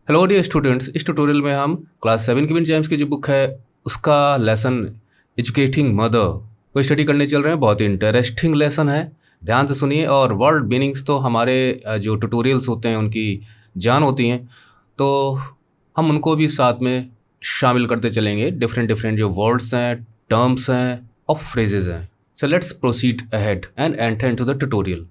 Hello dear students, इस tutorial में हम क्लास 7 की जेम्स की जो बुक है उसका लेसन एजुकेटिंग मदर को स्टडी करने चल रहे हैं। बहुत ही इंटरेस्टिंग लेसन है, ध्यान से सुनिए। और वर्ड मीनिंग्स तो हमारे जो ट्यूटोरियल्स होते हैं उनकी जान होती हैं, तो हम उनको भी साथ में शामिल करते चलेंगे। डिफरेंट डिफरेंट जो वर्ड्स हैं, टर्म्स हैं और फ्रेजेज हैं। So let's proceed ahead and enter into the tutorial.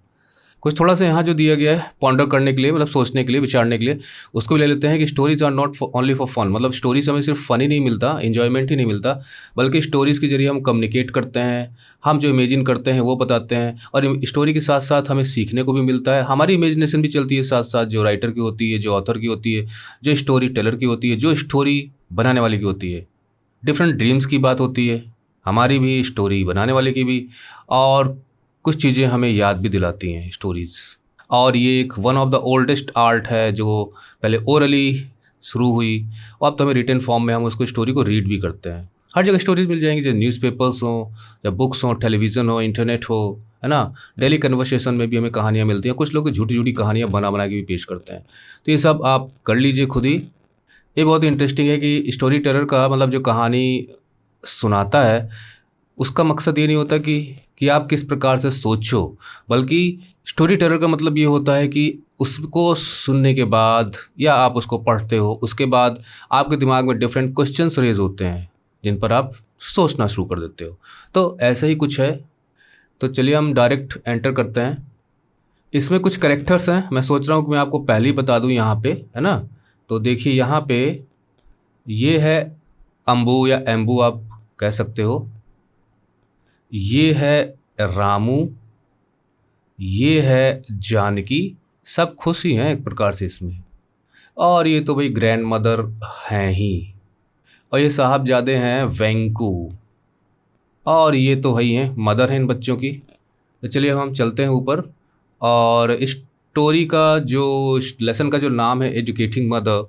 कुछ थोड़ा सा यहाँ जो दिया गया है पॉन्डर करने के लिए, मतलब सोचने के लिए, विचारने के लिए, उसको भी ले लेते हैं कि stories are not only for fun. मतलब स्टोरीज हमें सिर्फ फन ही नहीं मिलता, इन्जॉयमेंट ही नहीं मिलता, बल्कि स्टोरीज़ के जरिए हम कम्युनिकेट करते हैं, हम जो इमेजिन करते हैं वो बताते हैं। और स्टोरी के साथ साथ हमें सीखने को भी मिलता है, हमारी इमेजिनेशन भी चलती है साथ साथ, जो राइटर की होती है, जो ऑथर की होती है, जो स्टोरी टेलर की होती है, जो स्टोरी बनाने वाले की होती है। डिफरेंट ड्रीम्स की बात होती है, हमारी भी, स्टोरी बनाने वाले की भी। और कुछ चीज़ें हमें याद भी दिलाती हैं स्टोरीज़। और ये एक one of the oldest art है जो पहले ओरली शुरू हुई, और अब तो हमें रिटन फॉर्म में हम उसको स्टोरी को रीड भी करते हैं। हर जगह स्टोरीज मिल जाएंगी, चाहे न्यूज़पेपर्स हों, या बुक्स हों, टेलीविज़न हो, इंटरनेट हो, है ना। डेली कन्वर्सेशन में भी हमें कहानियाँ मिलती हैं। कुछ लोग झूठी झूठी कहानियाँ बना बना के भी पेश करते हैं, तो ये सब आप कर लीजिए खुद ही। ये बहुत इंटरेस्टिंग है कि स्टोरी टेलर का मतलब जो कहानी सुनाता है उसका मकसद ये नहीं होता कि आप किस प्रकार से सोचो, बल्कि स्टोरी टेलर का मतलब ये होता है कि उसको सुनने के बाद या आप उसको पढ़ते हो, उसके बाद आपके दिमाग में डिफरेंट क्वेश्चंस रेज होते हैं जिन पर आप सोचना शुरू कर देते हो। तो ऐसा ही कुछ है। तो चलिए हम डायरेक्ट एंटर करते हैं। इसमें कुछ कैरेक्टर्स हैं, मैं सोच रहा हूँ कि मैं आपको पहले ही बता दूँ यहाँ पे, है ना। तो देखिए यहाँ पे ये है अम्बू या एम्बू आप कह सकते हो, ये है रामू, ये है जानकी। सब खुश ही हैं एक प्रकार से इसमें। और ये तो भाई ग्रैंड मदर हैं ही। और ये साहबजादे हैं वेंकू। और ये तो भाई हैं मदर हैं इन बच्चों की। तो चलिए हम चलते हैं ऊपर। और इस स्टोरी का जो लेसन का जो नाम है एजुकेटिंग मदर,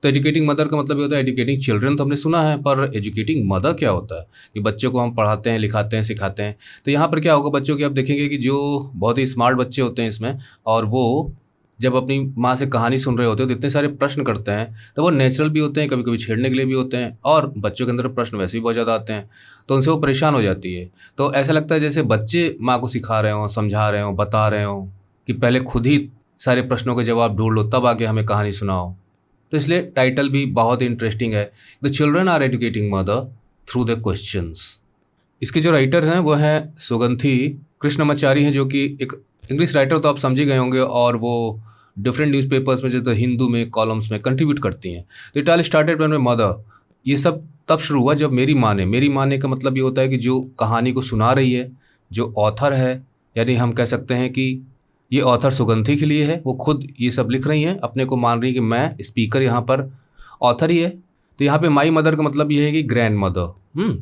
तो एजुकेटिंग मदर का मतलब ये होता है एजुकेटिंग चिल्ड्रन तो हमने सुना है, पर एजुकेटिंग मदर क्या होता है कि बच्चों को हम पढ़ाते हैं, लिखाते हैं, सिखाते हैं। तो यहाँ पर क्या होगा, बच्चों की आप देखेंगे कि जो बहुत ही स्मार्ट बच्चे होते हैं इसमें, और वो जब अपनी माँ से कहानी सुन रहे होते हैं तो इतने सारे प्रश्न करते हैं, तो वो नेचुरल भी होते हैं, कभी कभी छेड़ने के लिए भी होते हैं, और बच्चों के अंदर प्रश्न वैसे भी बहुत ज़्यादा आते हैं, तो उनसे वो परेशान हो जाती है। तो ऐसा लगता है जैसे बच्चे माँ को सिखा रहे हों, समझा रहे हों, बता रहे हों कि पहले खुद ही सारे प्रश्नों के जवाब ढूंढ लो तब आके हमें कहानी सुनाओ। तो इसलिए टाइटल भी बहुत ही इंटरेस्टिंग है, the children are educating mother through the questions. इसके जो राइटर हैं वो हैं सुगंथी कृष्णमाचारी हैं, जो कि एक इंग्लिश राइटर तो आप समझ ही गए होंगे, और वो डिफरेंट न्यूज़पेपर्स में जैसे हिंदू में कॉलम्स में कंट्रीब्यूट करती हैं। तो it all started when my mother. ये सब तब शुरू हुआ जब मेरी माँ ने का मतलब ये होता है कि जो कहानी को सुना रही है, जो ऑथर है, यानी हम कह सकते हैं कि ये ऑथर सुगंधी के लिए है, वो खुद ये सब लिख रही हैं, अपने को मान रही है कि मैं स्पीकर यहाँ पर ऑथर ही है। तो यहाँ पे माई मदर का मतलब ये है कि grandmother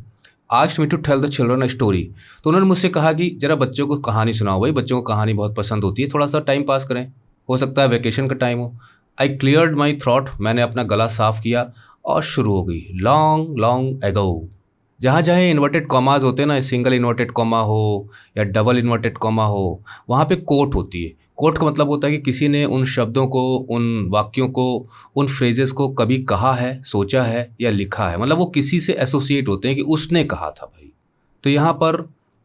asked me to tell the children a story. तो उन्होंने मुझसे कहा कि जरा बच्चों को कहानी सुनाओ। भाई बच्चों को कहानी बहुत पसंद होती है, थोड़ा सा टाइम पास करें, हो सकता है वेकेशन का टाइम हो। आई क्लियर्ड माई थ्रॉट, मैंने अपना गला साफ किया और शुरू हो गई। Long long ago. जहाँ जहाँ इन्वर्टेड कॉमाज होते हैं ना, सिंगल इन्वर्टेड कॉमा हो या डबल इन्वर्टेड कॉमा हो, वहाँ पे कोट होती है। कोट का मतलब होता है कि किसी ने उन शब्दों को, उन वाक्यों को, उन फ्रेजेस को कभी कहा है, सोचा है या लिखा है, मतलब वो किसी से एसोसिएट होते हैं कि उसने कहा था भाई। तो यहाँ पर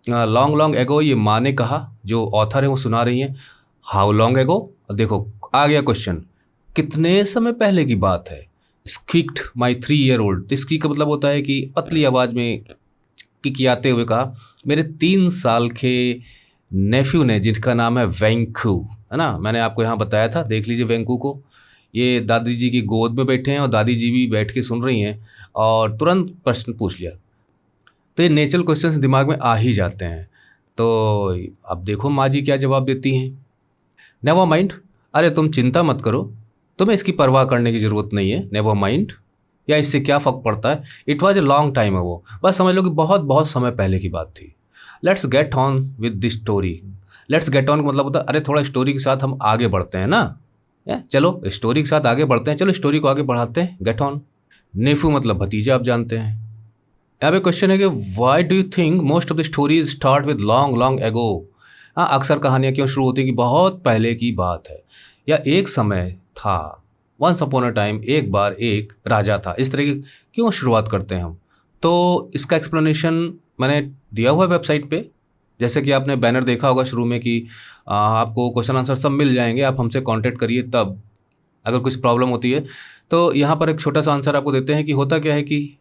लॉन्ग लॉन्ग एगो ये माँ ने कहा, जो ऑथर है वो सुना रही हैं। हाउ लॉन्ग एगो, देखो आ गया क्वेश्चन, कितने समय पहले की बात है। स्क्वीक्ड माई 3 year old। तो स्क्वीक का मतलब होता है कि पतली आवाज़ में किकियाते हुए कहा, मेरे 3 साल के नेफ्यू ने, जिनका नाम है वेंकू, है ना। मैंने आपको यहाँ बताया था, देख लीजिए वेंकू को। ये दादी जी की गोद में बैठे हैं और दादी जी भी बैठ के सुन रही हैं, और तुरंत प्रश्न पूछ लिया। तो ये नेचुरल क्वेश्चन दिमाग में आ ही जाते हैं। तो अब देखो माँ जी क्या जवाब देती हैं। नेवर माइंड, अरे तुम चिंता मत करो, तुम्हें इसकी परवाह करने की ज़रूरत नहीं है। नेवर माइंड, या इससे क्या फ़र्क पड़ता है। It was a long time ago, बस समझ लो कि बहुत बहुत समय पहले की बात थी। Let's get on with this story. Let's get on का मतलब होता है अरे थोड़ा स्टोरी के साथ हम आगे बढ़ते हैं ना, चलो स्टोरी के साथ आगे बढ़ते हैं, चलो स्टोरी को आगे बढ़ाते हैं। Get on. नेफू मतलब भतीजा, आप जानते हैं। यहाँ पे क्वेश्चन है कि Y do you think most of the stories start with long long ago. हाँ, अक्सर कहानियाँ क्यों शुरू होती हैं कि बहुत पहले की बात है या एक समय था। वंस अपॉन अ टाइम, एक बार एक राजा था। इस तरह की क्यों शुरुआत करते हैं हम? तो इसका एक्सप्लेनेशन मैंने दिया हुआ है वेबसाइट पे। जैसे कि आपने बैनर देखा होगा शुरू में कि आपको क्वेश्चन आंसर सब मिल जाएंगे, आप हमसे कांटेक्ट करिए तब, अगर कुछ प्रॉब्लम होती है। तो यहाँ पर एक छोटा सा आंसर आपको देते हैं कि होता क्या है कि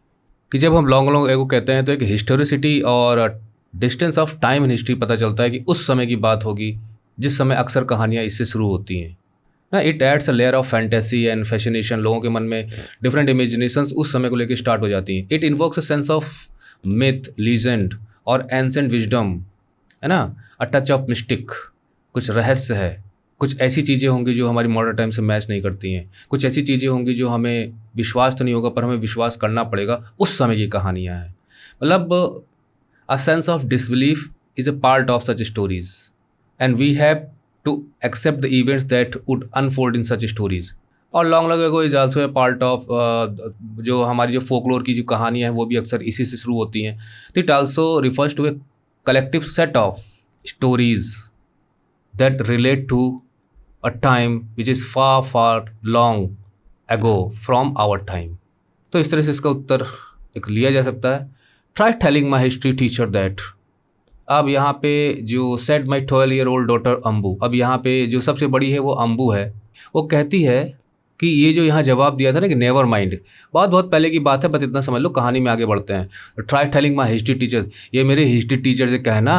जब हम लॉन्ग लॉन्ग एगो कहते हैं तो एक हिस्टोरिसिटी और distance of time in history पता चलता है कि उस समय की बात होगी जिस समय अक्सर कहानियाँ इससे शुरू होती हैं ना। It adds a layer of fantasy and fascination, लोगों के मन में डिफरेंट इमेजिनेशंस उस समय को लेकर स्टार्ट हो जाती हैं। It invokes a sense of myth, legend और एंसेंट विजडम, है ना, अ टच ऑफ मिस्टिक, कुछ रहस्य है, कुछ ऐसी चीज़ें होंगी जो हमारी मॉडर्न टाइम से मैच नहीं करती हैं, कुछ ऐसी चीज़ें होंगी जो हमें विश्वास तो नहीं होगा पर हमें विश्वास करना पड़ेगा, उस समय की कहानियाँ हैं। मतलब a sense of disbelief is a part of such stories and we have to accept the events that would unfold in such stories। और long long ago is also a part of, जो हमारी जो folklore की जो कहानियाँ हैं वो भी अक्सर इसी से शुरू होती हैं। तो it also refers to a collective set of stories that relate to a time which is far far long ago from our time. तो इस तरह से इसका उत्तर एक लिया जा सकता है। Try telling my history teacher that. अब यहाँ पे जो said my 12-year-old daughter Ambu, अब यहाँ पे जो सबसे बड़ी है वो अम्बू है, वो कहती है कि ये जो यहाँ जवाब दिया था ना कि नेवर माइंड, बहुत बहुत पहले की बात है, बस इतना समझ लो, कहानी में आगे बढ़ते हैं। Try telling my history teacher, ये मेरे हिस्ट्री टीचर से कहना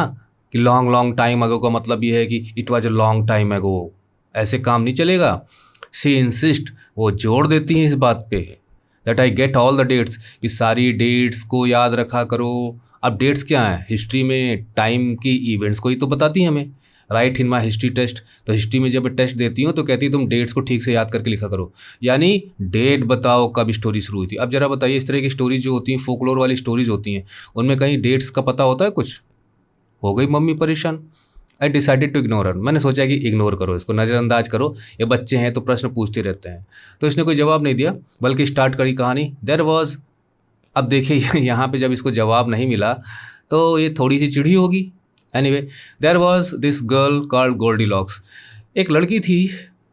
कि लॉन्ग लॉन्ग टाइम अगो का मतलब ये है कि it was a long time ago, ऐसे काम नहीं चलेगा। सी इंसिस्ट, वो जोर देती हैं इस बात पे, that I get all the dates, इस सारी डेट्स को याद रखा करो। अब डेट्स क्या हैं? हिस्ट्री में टाइम की इवेंट्स को ही तो बताती हैं हमें। राइट इन माई हिस्ट्री टेस्ट, तो हिस्ट्री में जब टेस्ट देती हूँ तो कहती है तुम डेट्स को ठीक से याद करके लिखा करो, यानी डेट बताओ कब स्टोरी शुरू हुई थी। अब जरा बताइए, इस तरह की स्टोरीज जो होती हैं, फोकलोर वाली स्टोरीज होती हैं, उनमें कहीं डेट्स का पता होता है कुछ? हो गई मम्मी परेशान। I decided to ignore her, मैंने सोचा कि इग्नोर करो, इसको नज़रअंदाज करो, ये बच्चे हैं तो प्रश्न पूछते रहते हैं। तो इसने कोई जवाब नहीं दिया बल्कि स्टार्ट करी कहानी। देयर वॉज, अब देखिए यहाँ पे जब इसको जवाब नहीं मिला तो ये थोड़ी सी चिढ़ी होगी। Anyway, there was this girl called Goldilocks, एक लड़की थी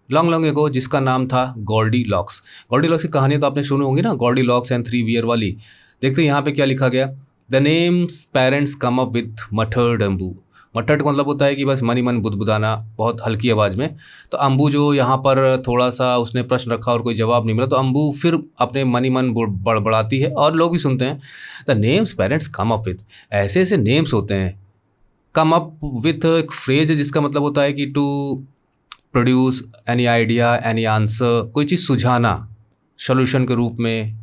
लॉन्ग लॉन्ग एगो जिसका नाम था गोल्डी लॉक्स। गोल्डी लॉक्स की कहानी तो आपने सुनी होंगी ना, गोल्डी लॉक्स एंड 3 बियर वाली। देखते हैं यहाँ पे क्या लिखा गया। The names parents come up with मटर्ड Ambu, मटर्ड का मतलब होता है कि बस मन ही मन बुदबुदाना बहुत हल्की आवाज़ में। तो अम्बू जो यहाँ पर थोड़ा सा उसने प्रश्न रखा और कोई जवाब नहीं मिला, तो अम्बू फिर अपने मन ही मन बड़बड़ाती है और लोग भी सुनते हैं। The names parents come up with, ऐसे ऐसे नेम्स होते हैं। कम अप विथ एक फ्रेज है जिसका मतलब होता है कि to produce any idea, any answer, कोई चीज़ सुझाना सोल्यूशन के रूप में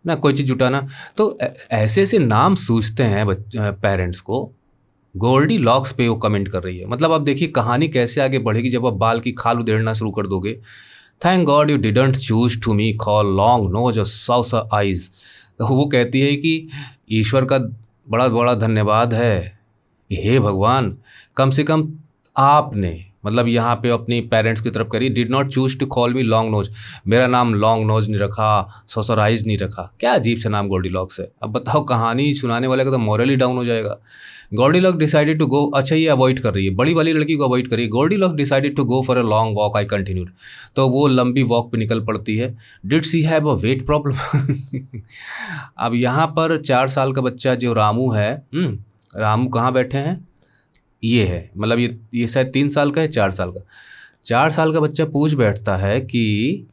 ना, कोई चीज़ जुटाना। तो ऐसे ऐसे नाम सूझते हैं पेरेंट्स को। गोल्डी लॉक्स पे वो कमेंट कर रही है। मतलब अब देखिए कहानी कैसे आगे बढ़ेगी जब आप बाल की खाल उधेड़ना शुरू कर दोगे। Thank God you didn't choose to me call long nose और सॉस आइज। तो वो कहती है कि ईश्वर का बड़ा बड़ा धन्यवाद है, हे भगवान, कम से कम आपने, मतलब यहाँ पे अपनी पेरेंट्स की तरफ करी, did not choose to call me long nose, मेरा नाम लॉन्ग नोज नहीं रखा, सॉसराइज नहीं रखा। क्या अजीब सा नाम गोल्डी लॉक्स है। अब बताओ, कहानी सुनाने वाले का तो मॉरल ही डाउन हो जाएगा। Goldilocks decided to go, अच्छा ये अवॉइड कर रही है, बड़ी वाली लड़की को अवॉइड करी। Goldilocks decided to go for a long walk, I continued, तो वो लंबी वॉक पे निकल पड़ती है। Did she have a weight problem अब यहाँ पर 4 साल का बच्चा जो रामू है, रामू कहाँ बैठे हैं, ये है, मतलब ये शायद 3 साल का है, 4 साल का। 4 साल का बच्चा पूछ बैठता है कि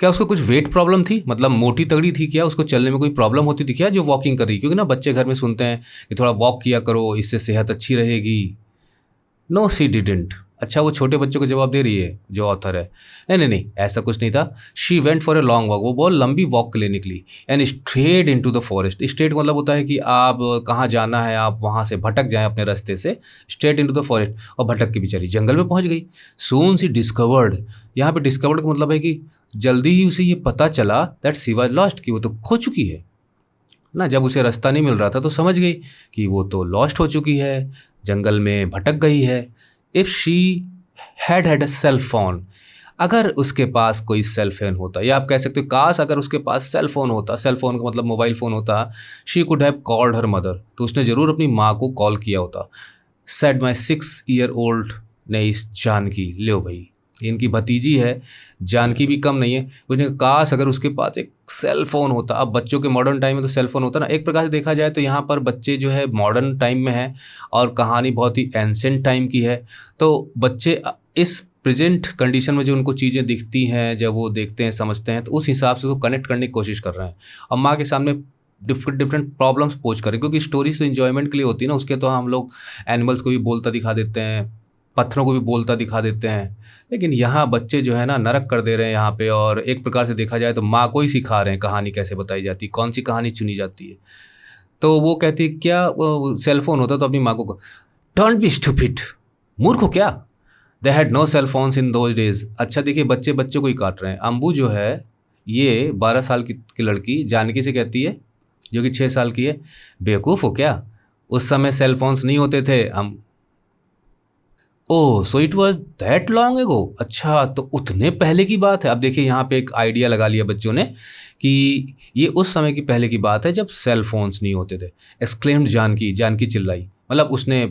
क्या उसको कुछ वेट प्रॉब्लम थी, मतलब मोटी तगड़ी थी क्या, उसको चलने में कोई प्रॉब्लम होती थी क्या जो वॉकिंग कर रही, क्योंकि ना बच्चे घर में सुनते हैं कि थोड़ा वॉक किया करो, इससे सेहत अच्छी रहेगी। नो सी डिडेंट, अच्छा वो छोटे बच्चों को जवाब दे रही है जो ऑथर है। नहीं नहीं नहीं, ऐसा कुछ नहीं था। She went for a long walk, वो बहुत लंबी वॉक के लिए निकली। And straight into the forest, straight मतलब होता है कि आप कहाँ जाना है, आप वहाँ से भटक जाएं अपने रास्ते से, स्ट्रेट इनटू द फॉरेस्ट, और भटक के बेचारी जंगल में पहुँच गई। सून सी डिस्कवर्ड, यहाँ पे डिस्कवर्ड का मतलब है कि जल्दी ही उसे ये पता चला दैट शी वाज लॉस्ट, कि वो तो खो चुकी है ना। जब उसे रास्ता नहीं मिल रहा था तो समझ गई कि वो तो लॉस्ट हो चुकी है, जंगल में भटक गई है। If she had a cell phone, अगर उसके पास कोई सेल फोन होता, या आप कह सकते हो काश अगर उसके पास सेल फोन होता, सेल फोन का मतलब मोबाइल फ़ोन होता, she could have called her mother, तो उसने ज़रूर अपनी माँ को कॉल किया होता। सेड माई 6-year-old ने इस जानकी, लो भाई इनकी भतीजी है, जानकी भी कम नहीं है। उसने कहा, काश अगर उसके पास एक सेल फ़ोन होता। अब बच्चों के मॉडर्न टाइम में तो सेल फ़ोन होता ना। एक प्रकार से देखा जाए तो यहाँ पर बच्चे जो है मॉडर्न टाइम में है और कहानी बहुत ही एंसेंट टाइम की है। तो बच्चे इस प्रेजेंट कंडीशन में जो उनको चीज़ें दिखती हैं, जब वो देखते हैं समझते हैं, तो उस हिसाब से वो कनेक्ट करने की कोशिश कर रहे हैं और माँ के सामने डिफरेंट डिफरेंट प्रॉब्लम्स पोज करें, क्योंकि स्टोरीज तो इन्जॉयमेंट के लिए होती है ना। उसके तो हम लोग एनिमल्स को भी बोलता दिखा देते हैं, पत्थरों को भी बोलता दिखा देते हैं, लेकिन यहाँ बच्चे जो है ना नरक कर दे रहे हैं यहाँ पे। और एक प्रकार से देखा जाए तो माँ को ही सिखा रहे हैं कहानी कैसे बताई जाती है, कौन सी कहानी चुनी जाती है। तो वो कहती है, क्या सेल फोन होता तो अपनी माँ को, डोंट बी स्टूपिड, मूर्ख हो क्या, they had no cell phones in those days. अच्छा देखिए, बच्चे बच्चों को ही काट रहे हैं। अम्बू जो है ये 12 साल की लड़की जानकी से कहती है, जो कि 6 साल की है, बेवकूफ़ हो क्या, उस समय सेल फोन्स नहीं होते थे। हम, oh so it was that long ago, अच्छा तो उतने पहले की बात है। अब देखिए यहाँ पे एक आइडिया लगा लिया बच्चों ने कि ये उस समय की पहले की बात है जब सेल फोन्स नहीं होते थे। एक्सक्लेम्ड जानकी, जानकी चिल्लाई, मतलब उसने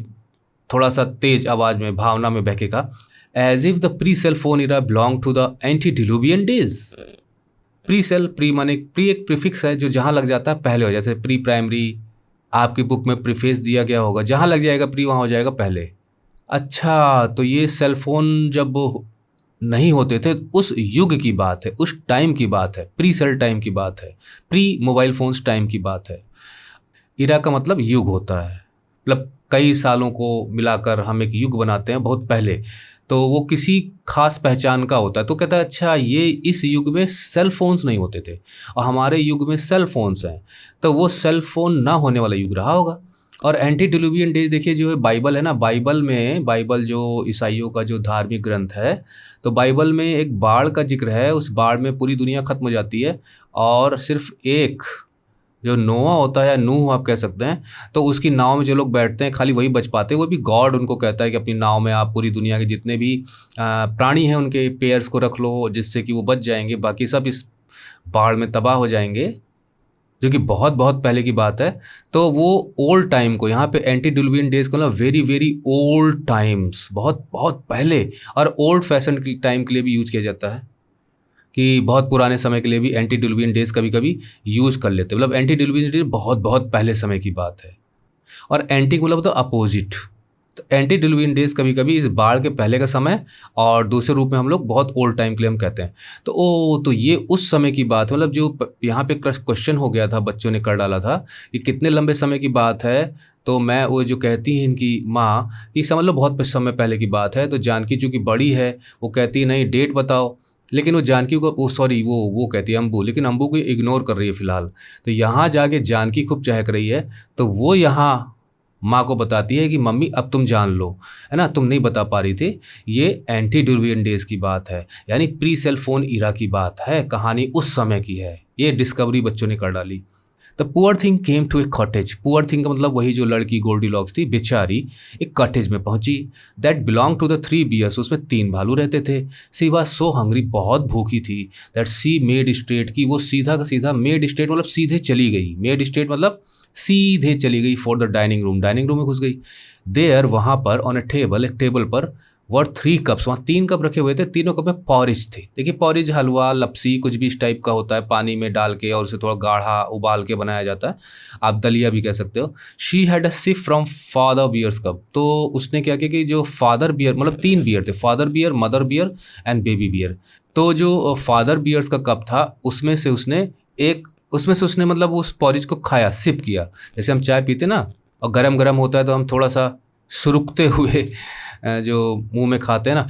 थोड़ा सा तेज आवाज़ में भावना में बहके कहा, as if the pre cell phone era belong to the antediluvian days. Pre cell, pre माने प्री एक प्रीफिक्स है जो जहाँ लग जाता है पहले हो जाता है। प्री प्राइमरी, आपकी बुक में प्रीफेस दिया गया होगा, जहाँ लग जाएगा प्री वहाँ हो जाएगा पहले। अच्छा तो ये सेल फोन जब नहीं होते थे उस युग की बात है, उस टाइम की बात है, प्री सेल टाइम की बात है, प्री मोबाइल फोन्स टाइम की बात है। इरा का मतलब युग होता है, मतलब कई सालों को मिलाकर हम एक युग बनाते हैं बहुत पहले, तो वो किसी खास पहचान का होता है। तो कहता है अच्छा ये इस युग में सेल फोन्स नहीं होते थे और हमारे युग में सेल फोन्स हैं, तो वो सेल फोन ना होने वाला युग रहा होगा। और एंटी डिलूवियन डेज देखिए, जो है बाइबल है ना, बाइबल में, बाइबल जो ईसाइयों का जो धार्मिक ग्रंथ है, तो बाइबल में एक बाढ़ का जिक्र है। उस बाढ़ में पूरी दुनिया खत्म हो जाती है और सिर्फ एक जो नोआ होता है, या नूह आप कह सकते हैं, तो उसकी नाव में जो लोग बैठते हैं खाली वही बच पाते हैं। वो भी गॉड उनको कहता है कि अपनी नाव में आप पूरी दुनिया के जितने भी प्राणी हैं उनके पेयर्स को रख लो, जिससे कि वो बच जाएंगे, बाकी सब इस बाढ़ में तबाह हो जाएंगे, जो कि बहुत बहुत पहले की बात है। तो वो ओल्ड टाइम को यहाँ पे एंटी डिलूवियन डेज को ना वेरी वेरी ओल्ड टाइम्स, बहुत बहुत पहले और ओल्ड फैशन टाइम के लिए भी यूज किया जाता है, कि बहुत पुराने समय के लिए भी एंटी डिलूवियन डेज कभी कभी यूज़ कर लेते हैं। मतलब एंटी डिलूवियन डेज बहुत बहुत पहले समय की बात है। और एंटी मतलब तो अपोजिट, तो एंटी डिलूवियन डेज कभी कभी इस बाढ़ के पहले का समय, और दूसरे रूप में हम लोग बहुत ओल्ड टाइम के लिए हम कहते हैं। तो ओ तो ये उस समय की बात है, मतलब जो यहाँ पे क्वेश्चन हो गया था, बच्चों ने कर डाला था कि कितने लंबे समय की बात है। तो मैं वो जो कहती है इनकी माँ कि समझ लो बहुत समय पहले की बात है, तो जानकी चूँकि बड़ी है वो कहती है नहीं डेट बताओ, लेकिन वो जानकी को, वो सॉरी वो कहती है अम्बू, लेकिन अम्बू को इग्नोर कर रही है फ़िलहाल। तो यहाँ जाके जानकी खूब चहक रही है, तो वो यहाँ माँ को बताती है कि मम्मी अब तुम जान लो, है ना, तुम नहीं बता पा रही थी, ये एंटी डिलूवियन डेज की बात है, यानी प्री सेल फोन इरा की बात है, कहानी उस समय की है। ये डिस्कवरी बच्चों ने कर डाली। The poor thing came to a cottage. Poor thing का मतलब वही जो लड़की गोल्डी लॉक्स थी, बेचारी एक कॉटेज में पहुंची। That belong to the 3 bears, उसमें 3 भालू रहते थे। सी वाज सो हंग्री, बहुत भूखी थी। दैट सी मेड स्ट्रेट, की वो सीधा का सीधा, मेड स्ट्रेट मतलब सीधे चली गई, मेड स्ट्रेट मतलब सीधे चली गई for the dining room, dining room में घुस गई। देयर वहाँ पर ऑन ए टेबल, एक टेबल पर वर 3 कप्स, वहाँ 3 कप रखे हुए थे, तीनों कप में पॉरिज थे। देखिए पॉरिज हलवा, लपसी, कुछ भी इस टाइप का होता है, पानी में डाल के और उसे थोड़ा गाढ़ा उबाल के बनाया जाता है, आप दलिया भी कह सकते हो। She had a sip from father bears cup, तो उसने क्या किया कि जो फादर बियर, मतलब 3 बियर थे, father bear, mother bear and baby bear. तो जो फादर बियर्स का कप था उसमें से उसने मतलब उस पॉरिज को खाया, सिप किया। जैसे हम चाय पीते ना और गरम गरम होता है तो हम थोड़ा सा सुरुकते हुए जो मुंह में खाते हैं ना,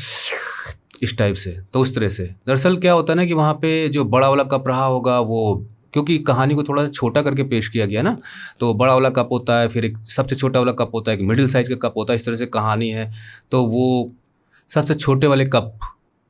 इस टाइप से, तो उस तरह से। दरअसल क्या होता है ना कि वहाँ पे जो बड़ा वाला कप रहा होगा वो, क्योंकि कहानी को थोड़ा छोटा करके पेश किया गया ना, तो बड़ा वाला कप होता है, फिर एक सबसे छोटा वाला कप होता है, एक मिडिल साइज़ का कप होता है, इस तरह से कहानी है। तो वो सबसे छोटे वाले कप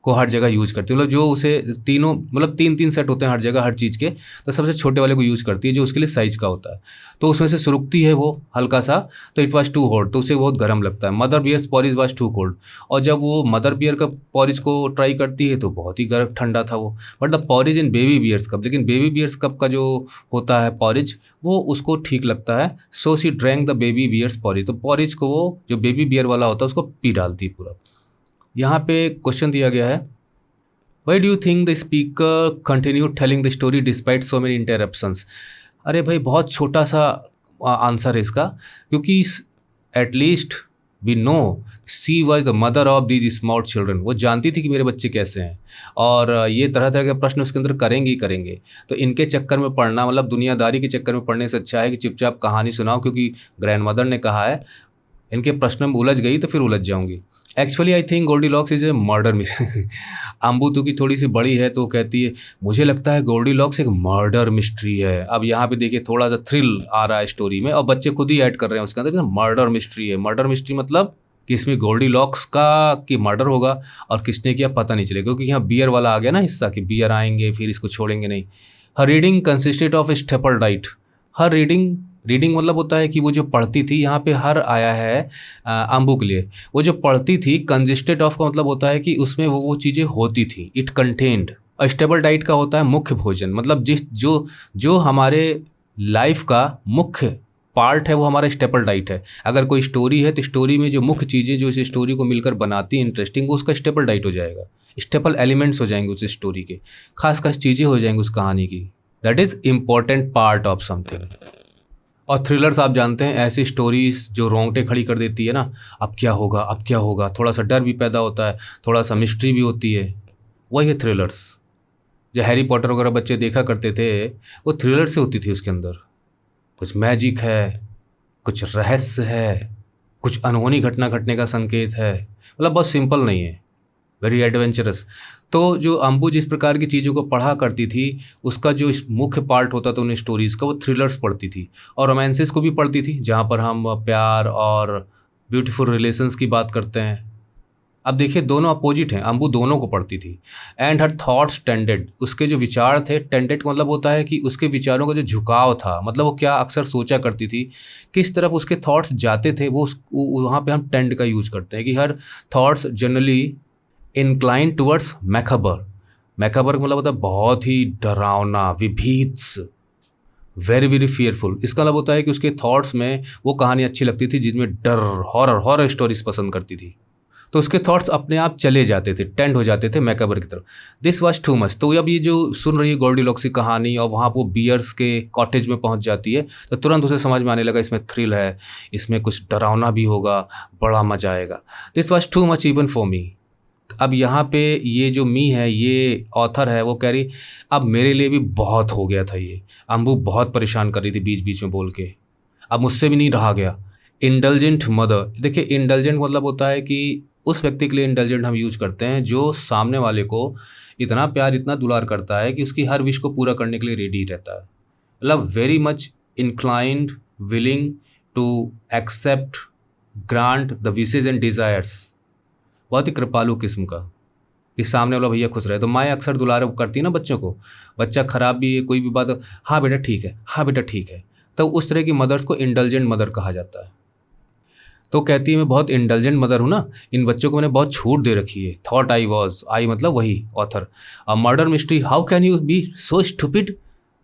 को हर जगह यूज़ करती है, मतलब जो उसे तीनों, मतलब 3-3 सेट होते हैं हर जगह हर चीज़ के, तो सबसे छोटे वाले को यूज़ करती है जो उसके लिए साइज़ का होता है। तो उसमें से सुरुकती है वो हल्का सा, तो इट वाज टू हॉट, तो उसे बहुत गर्म लगता है। Mother bears porridge was too cold, और जब वो मदर बियर का पॉरिज को ट्राई करती है तो बहुत ही गर्म ठंडा था वो। But the porridge in baby bears cup, लेकिन बेबी बियर्स कप का जो होता है पॉरिज, वो उसको ठीक लगता है। So she drank the baby bears porridge, तो पॉरिज को वो जो बेबी बियर वाला होता है उसको पी डालती है पूरा। यहाँ पे क्वेश्चन दिया गया है, why do you think the speaker continue telling the story despite so many interruptions. अरे भाई बहुत छोटा सा आंसर है इसका, क्योंकि at least we know she was the mother of these smart children. वो जानती थी कि मेरे बच्चे कैसे हैं, और ये तरह तरह के प्रश्न उसके अंदर करेंगे ही करेंगे। तो इनके चक्कर में पढ़ना, मतलब दुनियादारी के चक्कर में पढ़ने से अच्छा है कि चुपचाप कहानी सुनाओ, क्योंकि ग्रैंड मदर ने कहा है इनके प्रश्न में उलझ गई तो फिर उलझ जाऊंगी। Actually I think Goldilocks is a murder mystery. Ambu की थोड़ी सी बड़ी है तो कहती है मुझे लगता है गोल्डीलॉक्स एक मर्डर मिस्ट्री है। अब यहाँ पे देखिए थोड़ा सा थ्रिल आ रहा है स्टोरी में, और बच्चे खुद ही ऐड कर रहे हैं उसके अंदर मर्डर मिस्ट्री है। मर्डर मिस्ट्री मतलब कि इसमें गोल्डीलॉक्स का कि मर्डर होगा और किसने किया पता नहीं चलेगा, क्योंकि यहाँ बियर वाला आ गया ना हिस्सा कि बियर आएंगे फिर इसको छोड़ेंगे नहीं। Her reading consisted of staple diet. Her reading मतलब होता है कि वो जो पढ़ती थी, यहाँ पे हर आया है अम्बू के लिए। वो जो पढ़ती थी, कंजिस्टेड ऑफ का मतलब होता है कि उसमें वो चीज़ें होती थी, इट कंटेन्ड। और स्टेबल डाइट का होता है मुख्य भोजन, मतलब जो हमारे लाइफ का मुख्य पार्ट है वो हमारा स्टेपल डाइट है। अगर कोई स्टोरी है तो स्टोरी में जो मुख्य चीज़ें जो इस स्टोरी को मिलकर बनाती हैं इंटरेस्टिंग, वो उसका स्टेपल डाइट हो जाएगा। स्टेपल एलिमेंट्स हो जाएंगे उस स्टोरी के, खास खास चीज़ें हो जाएंगी उस कहानी की। That is important part of something. और थ्रिलर्स आप जानते हैं ऐसी स्टोरीज जो रोंगटे खड़ी कर देती है ना, अब क्या होगा अब क्या होगा, थोड़ा सा डर भी पैदा होता है, थोड़ा सा मिस्ट्री भी होती है, वही है थ्रिलर्स। जो हैरी पॉटर वगैरह बच्चे देखा करते थे वो थ्रिलर से होती थी। उसके अंदर कुछ मैजिक है, कुछ रहस्य है, कुछ अनहोनी घटना घटने का संकेत है, मतलब बहुत सिंपल नहीं है, वेरी एडवेंचरस। तो जो अम्बू जिस प्रकार की चीज़ों को पढ़ा करती थी, उसका जो मुख्य पार्ट होता था उन स्टोरीज़ का, वो थ्रिलर्स पढ़ती थी और रोमांसेस को भी पढ़ती थी, जहाँ पर हम प्यार और ब्यूटीफुल रिलेशंस की बात करते हैं। अब देखिए दोनों अपोजिट हैं, अम्बू दोनों को पढ़ती थी। एंड हर थॉट्स टेंडेड, उसके जो विचार थे, टेंडेड का मतलब होता है कि उसके विचारों का जो झुकाव था, मतलब वो क्या अक्सर सोचा करती थी, किस तरफ उसके थॉट्स जाते थे, वो वहाँ पे हम टेंड का यूज़ करते हैं कि her thoughts generally incline towards macabre. Macabre का मतलब होता है बहुत ही डरावना, विभीत्स, वेरी वेरी फियरफुल। इसका मतलब होता है कि उसके थॉट्स में वो कहानी अच्छी लगती थी जिसमें डर, हॉरर स्टोरीज पसंद करती थी। तो उसके थॉट्स अपने आप चले जाते थे, टेंड हो जाते थे मैकाबर की तरफ। This was too much. तो अब ये जो सुन रही है गोल्डीलॉक्स की कहानी और वहाँ वो बियर्स के कॉटेज में पहुँच जाती है, तो तुरंत उसे समझ में आने लगा इसमें थ्रिल है, इसमें कुछ डरावना भी होगा, बड़ा मजा आएगा। This was too much even for me. अब यहाँ पे ये जो मी है, ये ऑथर है, वो कह रही अब मेरे लिए भी बहुत हो गया था, ये अम्बू बहुत परेशान कर रही थी बीच बीच में बोल के, अब मुझसे भी नहीं रहा गया। इंडल्जेंट मदर, देखिए इंडल्जेंट मतलब होता है कि उस व्यक्ति के लिए इंडल्जेंट हम यूज करते हैं जो सामने वाले को इतना प्यार, इतना दुलार करता है कि उसकी हर विश को पूरा करने के लिए रेडी रहता है, मतलब very much inclined, willing to accept, grant the wishes and desires. बहुत ही कृपालु किस्म का, कि सामने वाला भैया खुश रहे। तो माएँ अक्सर दुलारे करती है ना बच्चों को, बच्चा खराब भी है कोई भी बात, हाँ बेटा ठीक है, हाँ बेटा ठीक है। तो उस तरह की मदर्स को इंडल्जेंट मदर कहा जाता है। तो कहती है मैं बहुत इंडल्जेंट मदर हूँ ना, इन बच्चों को मैंने बहुत छूट दे रखी है। थॉट आई वॉज, आई मतलब वही author. Murder mystery, how can you be so stupid.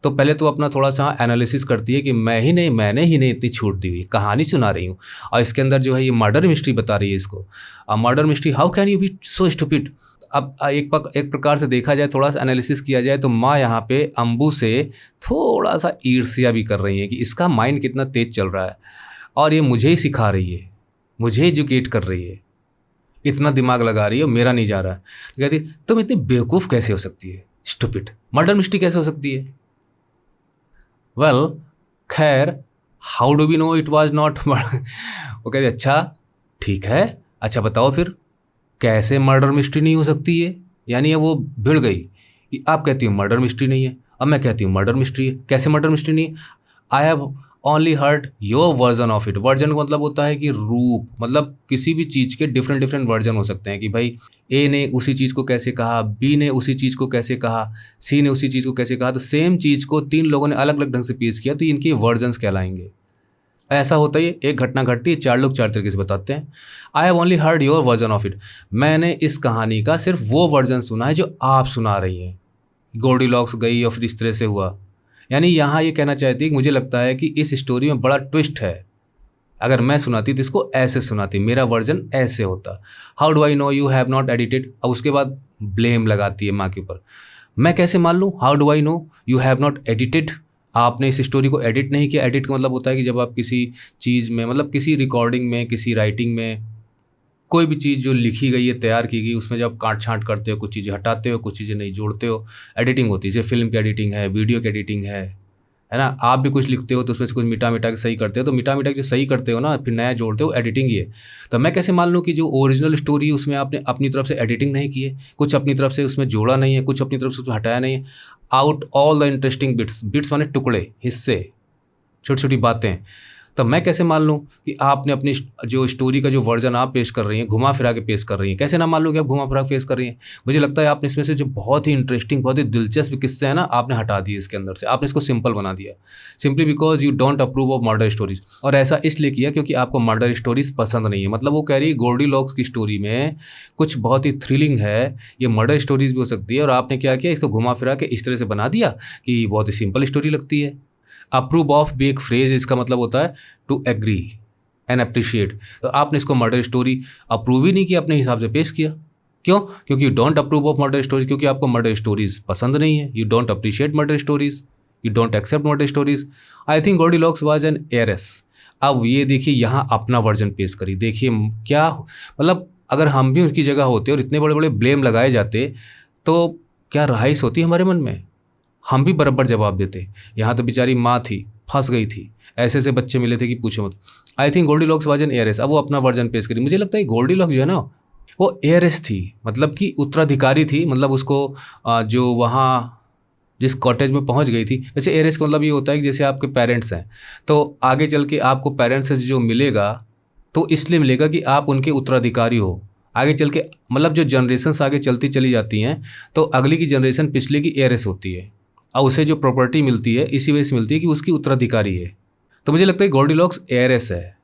तो पहले तो अपना थोड़ा सा एनालिसिस करती है कि मैंने ही नहीं इतनी छूट दी हुई, कहानी सुना रही हूँ और इसके अंदर जो है ये मर्डर मिस्ट्री बता रही है इसको। Murder mystery, how can you be so stupid. अब एक प्रकार से देखा जाए, थोड़ा सा एनालिसिस किया जाए, तो माँ यहाँ पे अम्बू से थोड़ा सा ईर्ष्या भी कर रही है कि इसका माइंड कितना तेज चल रहा है और ये मुझे ही सिखा रही है, मुझे एजुकेट कर रही है, इतना दिमाग लगा रही है, मेरा नहीं जा रहा है। तो कहती है तुम इतनी बेवकूफ़ कैसे हो सकती है, स्टूपिड, मर्डर मिस्ट्री कैसे हो सकती है। वेल खैर, how do we know it was not. वो कहते अच्छा ठीक है, अच्छा बताओ फिर कैसे मर्डर मिस्ट्री नहीं हो सकती है। यानी वो भिड़ गई कि आप कहती हो मर्डर मिस्ट्री नहीं है, अब मैं कहती हूँ मर्डर मिस्ट्री है, कैसे मर्डर मिस्ट्री नहीं है। I have only heard your version of it. Version का मतलब होता है कि रूप, मतलब किसी भी चीज़ के डिफरेंट वर्जन हो सकते हैं कि भाई ए ने उसी चीज़ को कैसे कहा, बी ने उसी चीज़ को कैसे कहा, सी ने उसी चीज़ को कैसे कहा। तो सेम चीज़ को तीन लोगों ने अलग अलग ढंग से पेश किया, तो इनके वर्जन्स कहलाएंगे। ऐसा होता है, एक घटना घटती है, चार लोग चार तरीके से बताते हैं। I have only heard your version of it. मैंने इस कहानी का सिर्फ वो वर्जन सुना है जो आप सुना रही हैं। गोल्डीलॉक्स गई और फिर इस तरह से हुआ। यानी यहाँ ये कहना चाहती है कि मुझे लगता है कि इस स्टोरी में बड़ा ट्विस्ट है, अगर मैं सुनाती तो इसको ऐसे सुनाती, मेरा वर्जन ऐसे होता। How do I know you have not edited. अब उसके बाद ब्लेम लगाती है माँ के ऊपर। मैं कैसे मान लूँ, how do I know you have not edited, आपने इस स्टोरी को एडिट नहीं किया। एडिट का मतलब होता है कि जब आप किसी चीज़ में, मतलब किसी रिकॉर्डिंग में, किसी राइटिंग में, कोई भी चीज़ जो लिखी गई है, तैयार की गई, उसमें जब काट छांट करते हो, कुछ चीज़ें हटाते हो, कुछ चीज़ें नहीं जोड़ते हो, एडिटिंग होती है। जैसे फिल्म की एडिटिंग है, वीडियो की एडिटिंग है ना। आप भी कुछ लिखते हो तो उसमें से कुछ मिटा मिटा के सही करते हो, तो मिटा मिटा के जो सही करते हो ना, फिर नया जोड़ते हो, एडिटिंग ही है। तो मैं कैसे मान लूँ कि जो ओरिजिनल स्टोरी है उसमें आपने अपनी तरफ से एडिटिंग नहीं की है, कुछ अपनी तरफ से उसमें जोड़ा नहीं है, कुछ अपनी तरफ से उसमें हटाया नहीं है। Out all the interesting bits, bits माने टुकड़े, हिस्से, छोटी छोटी बातें। तब मैं कैसे मान लूँ कि आपने अपनी जो स्टोरी का जो वर्जन आप पेश कर रही हैं, घुमा फिरा के पेश कर रही हैं। कैसे ना मान लूँ कि आप घुमा फिरा के पेश कर रही हैं। मुझे लगता है आपने इसमें से जो बहुत ही इंटरेस्टिंग, बहुत ही दिलचस्प किस्से हैं ना, आपने हटा दिए इसके अंदर से, आपने इसको सिंपल बना दिया, simply because you don't approve of murder stories. और ऐसा इसलिए किया क्योंकि आपको मर्डर स्टोरीज पसंद नहीं है। मतलब वो कह रही है गोल्डीलॉक्स की स्टोरी में कुछ बहुत ही थ्रिलिंग है, ये मर्डर स्टोरीज भी हो सकती है, और आपने क्या किया, इसको घुमा फिरा के इस तरह से बना दिया कि बहुत ही सिंपल स्टोरी लगती है। अप्रूव ऑफ भी एक फ्रेज, इसका मतलब होता है टू एग्री एंड अप्रिशिएट। तो आपने इसको मर्डर स्टोरी अप्रूव ही नहीं किया, अपने हिसाब से पेश किया। क्यों? क्योंकि you don't approve of murder stories, क्योंकि आपको मर्डर स्टोरीज पसंद नहीं है। You don't appreciate murder stories, you don't accept murder stories. I think Goldilocks was an heiress. अब ये देखिए यहाँ अपना वर्जन पेश करी, देखिए क्या, मतलब अगर हम भी उनकी जगह होते और इतने बड़े बड़े ब्लेम लगाए जाते तो क्या रहाइश होती हमारे मन में, हम भी बराबर जवाब देते। यहाँ तो बेचारी माँ थी, फंस गई थी, ऐसे ऐसे बच्चे मिले थे कि पूछो मत। I think Goldilocks was an heiress. अब वो अपना वर्जन पेश करी। मुझे लगता है गोल्डीलॉक्स जो है ना, वो हेiress थी, मतलब कि उत्तराधिकारी थी। मतलब उसको जो वहाँ जिस कॉटेज में पहुँच गई थी, वैसे हेiress का मतलब ये होता है कि जैसे आपके पेरेंट्स हैं तो आगे चल के आपको पेरेंट्स से जो मिलेगा तो इसलिए मिलेगा कि आप उनके उत्तराधिकारी हो। आगे चल के मतलब जो जनरेशन्स आगे चलती चली जाती हैं तो अगली की जनरेशन पिछले की हेiress होती है, और उसे जो प्रॉपर्टी मिलती है इसी वजह से मिलती है कि उसकी उत्तराधिकारी है। तो मुझे लगता है गोल्डीलॉक्स हेiress है।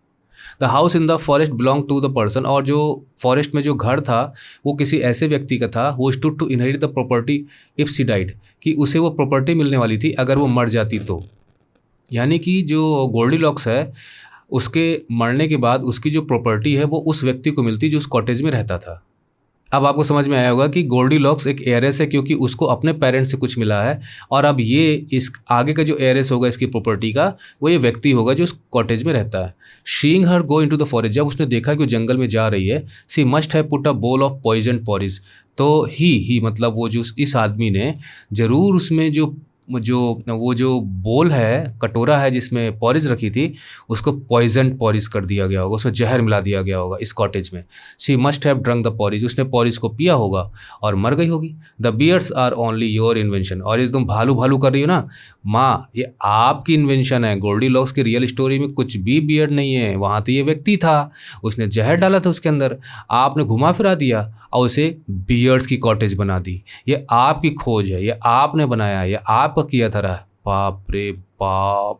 The house in the forest belong to the person, और जो फॉरेस्ट में जो घर था वो किसी ऐसे व्यक्ति का था, वो stood to inherit the property if she died, कि उसे वो प्रॉपर्टी मिलने वाली थी अगर वो मर जाती तो। यानी कि जो गोल्डीलॉक्स है उसके मरने के बाद उसकी जो प्रॉपर्टी है वो उस व्यक्ति को मिलती जो उस कॉटेज में रहता था। अब आपको समझ में आया होगा कि गोल्डीलॉक्स एक हेiress है क्योंकि उसको अपने पेरेंट्स से कुछ मिला है, और अब ये इस आगे का जो हेiress होगा इसकी प्रॉपर्टी का, वो ये व्यक्ति होगा जो उस कॉटेज में रहता है। शीइंग हर गो इनटू द फॉरेस्ट, जब उसने देखा कि वो जंगल में जा रही है, she must have put a bowl of poison porridge, तो ही मतलब वो जो इस आदमी ने ज़रूर उसमें वो जो बोल है, कटोरा है जिसमें पॉरिज रखी थी, उसको पॉइजन पॉरिज कर दिया गया होगा, उसमें जहर मिला दिया गया होगा इस कॉटेज में। She must have drunk the porridge, उसने पॉरिज को पिया होगा और मर गई होगी। The beards are only your invention, और ये तुम भालू भालू कर रही हो ना माँ, ये आपकी इन्वेंशन है। गोल्डीलॉक्स की रियल स्टोरी में कुछ भी बियर्ड नहीं है, वहाँ तो ये व्यक्ति था, उसने जहर डाला था उसके अंदर, आपने घुमा फिरा दिया और उसे बियर्ड्स की कॉटेज बना दी। ये आपकी खोज है, ये आपने बनाया, ये आपका किया था। बाप रे बाप,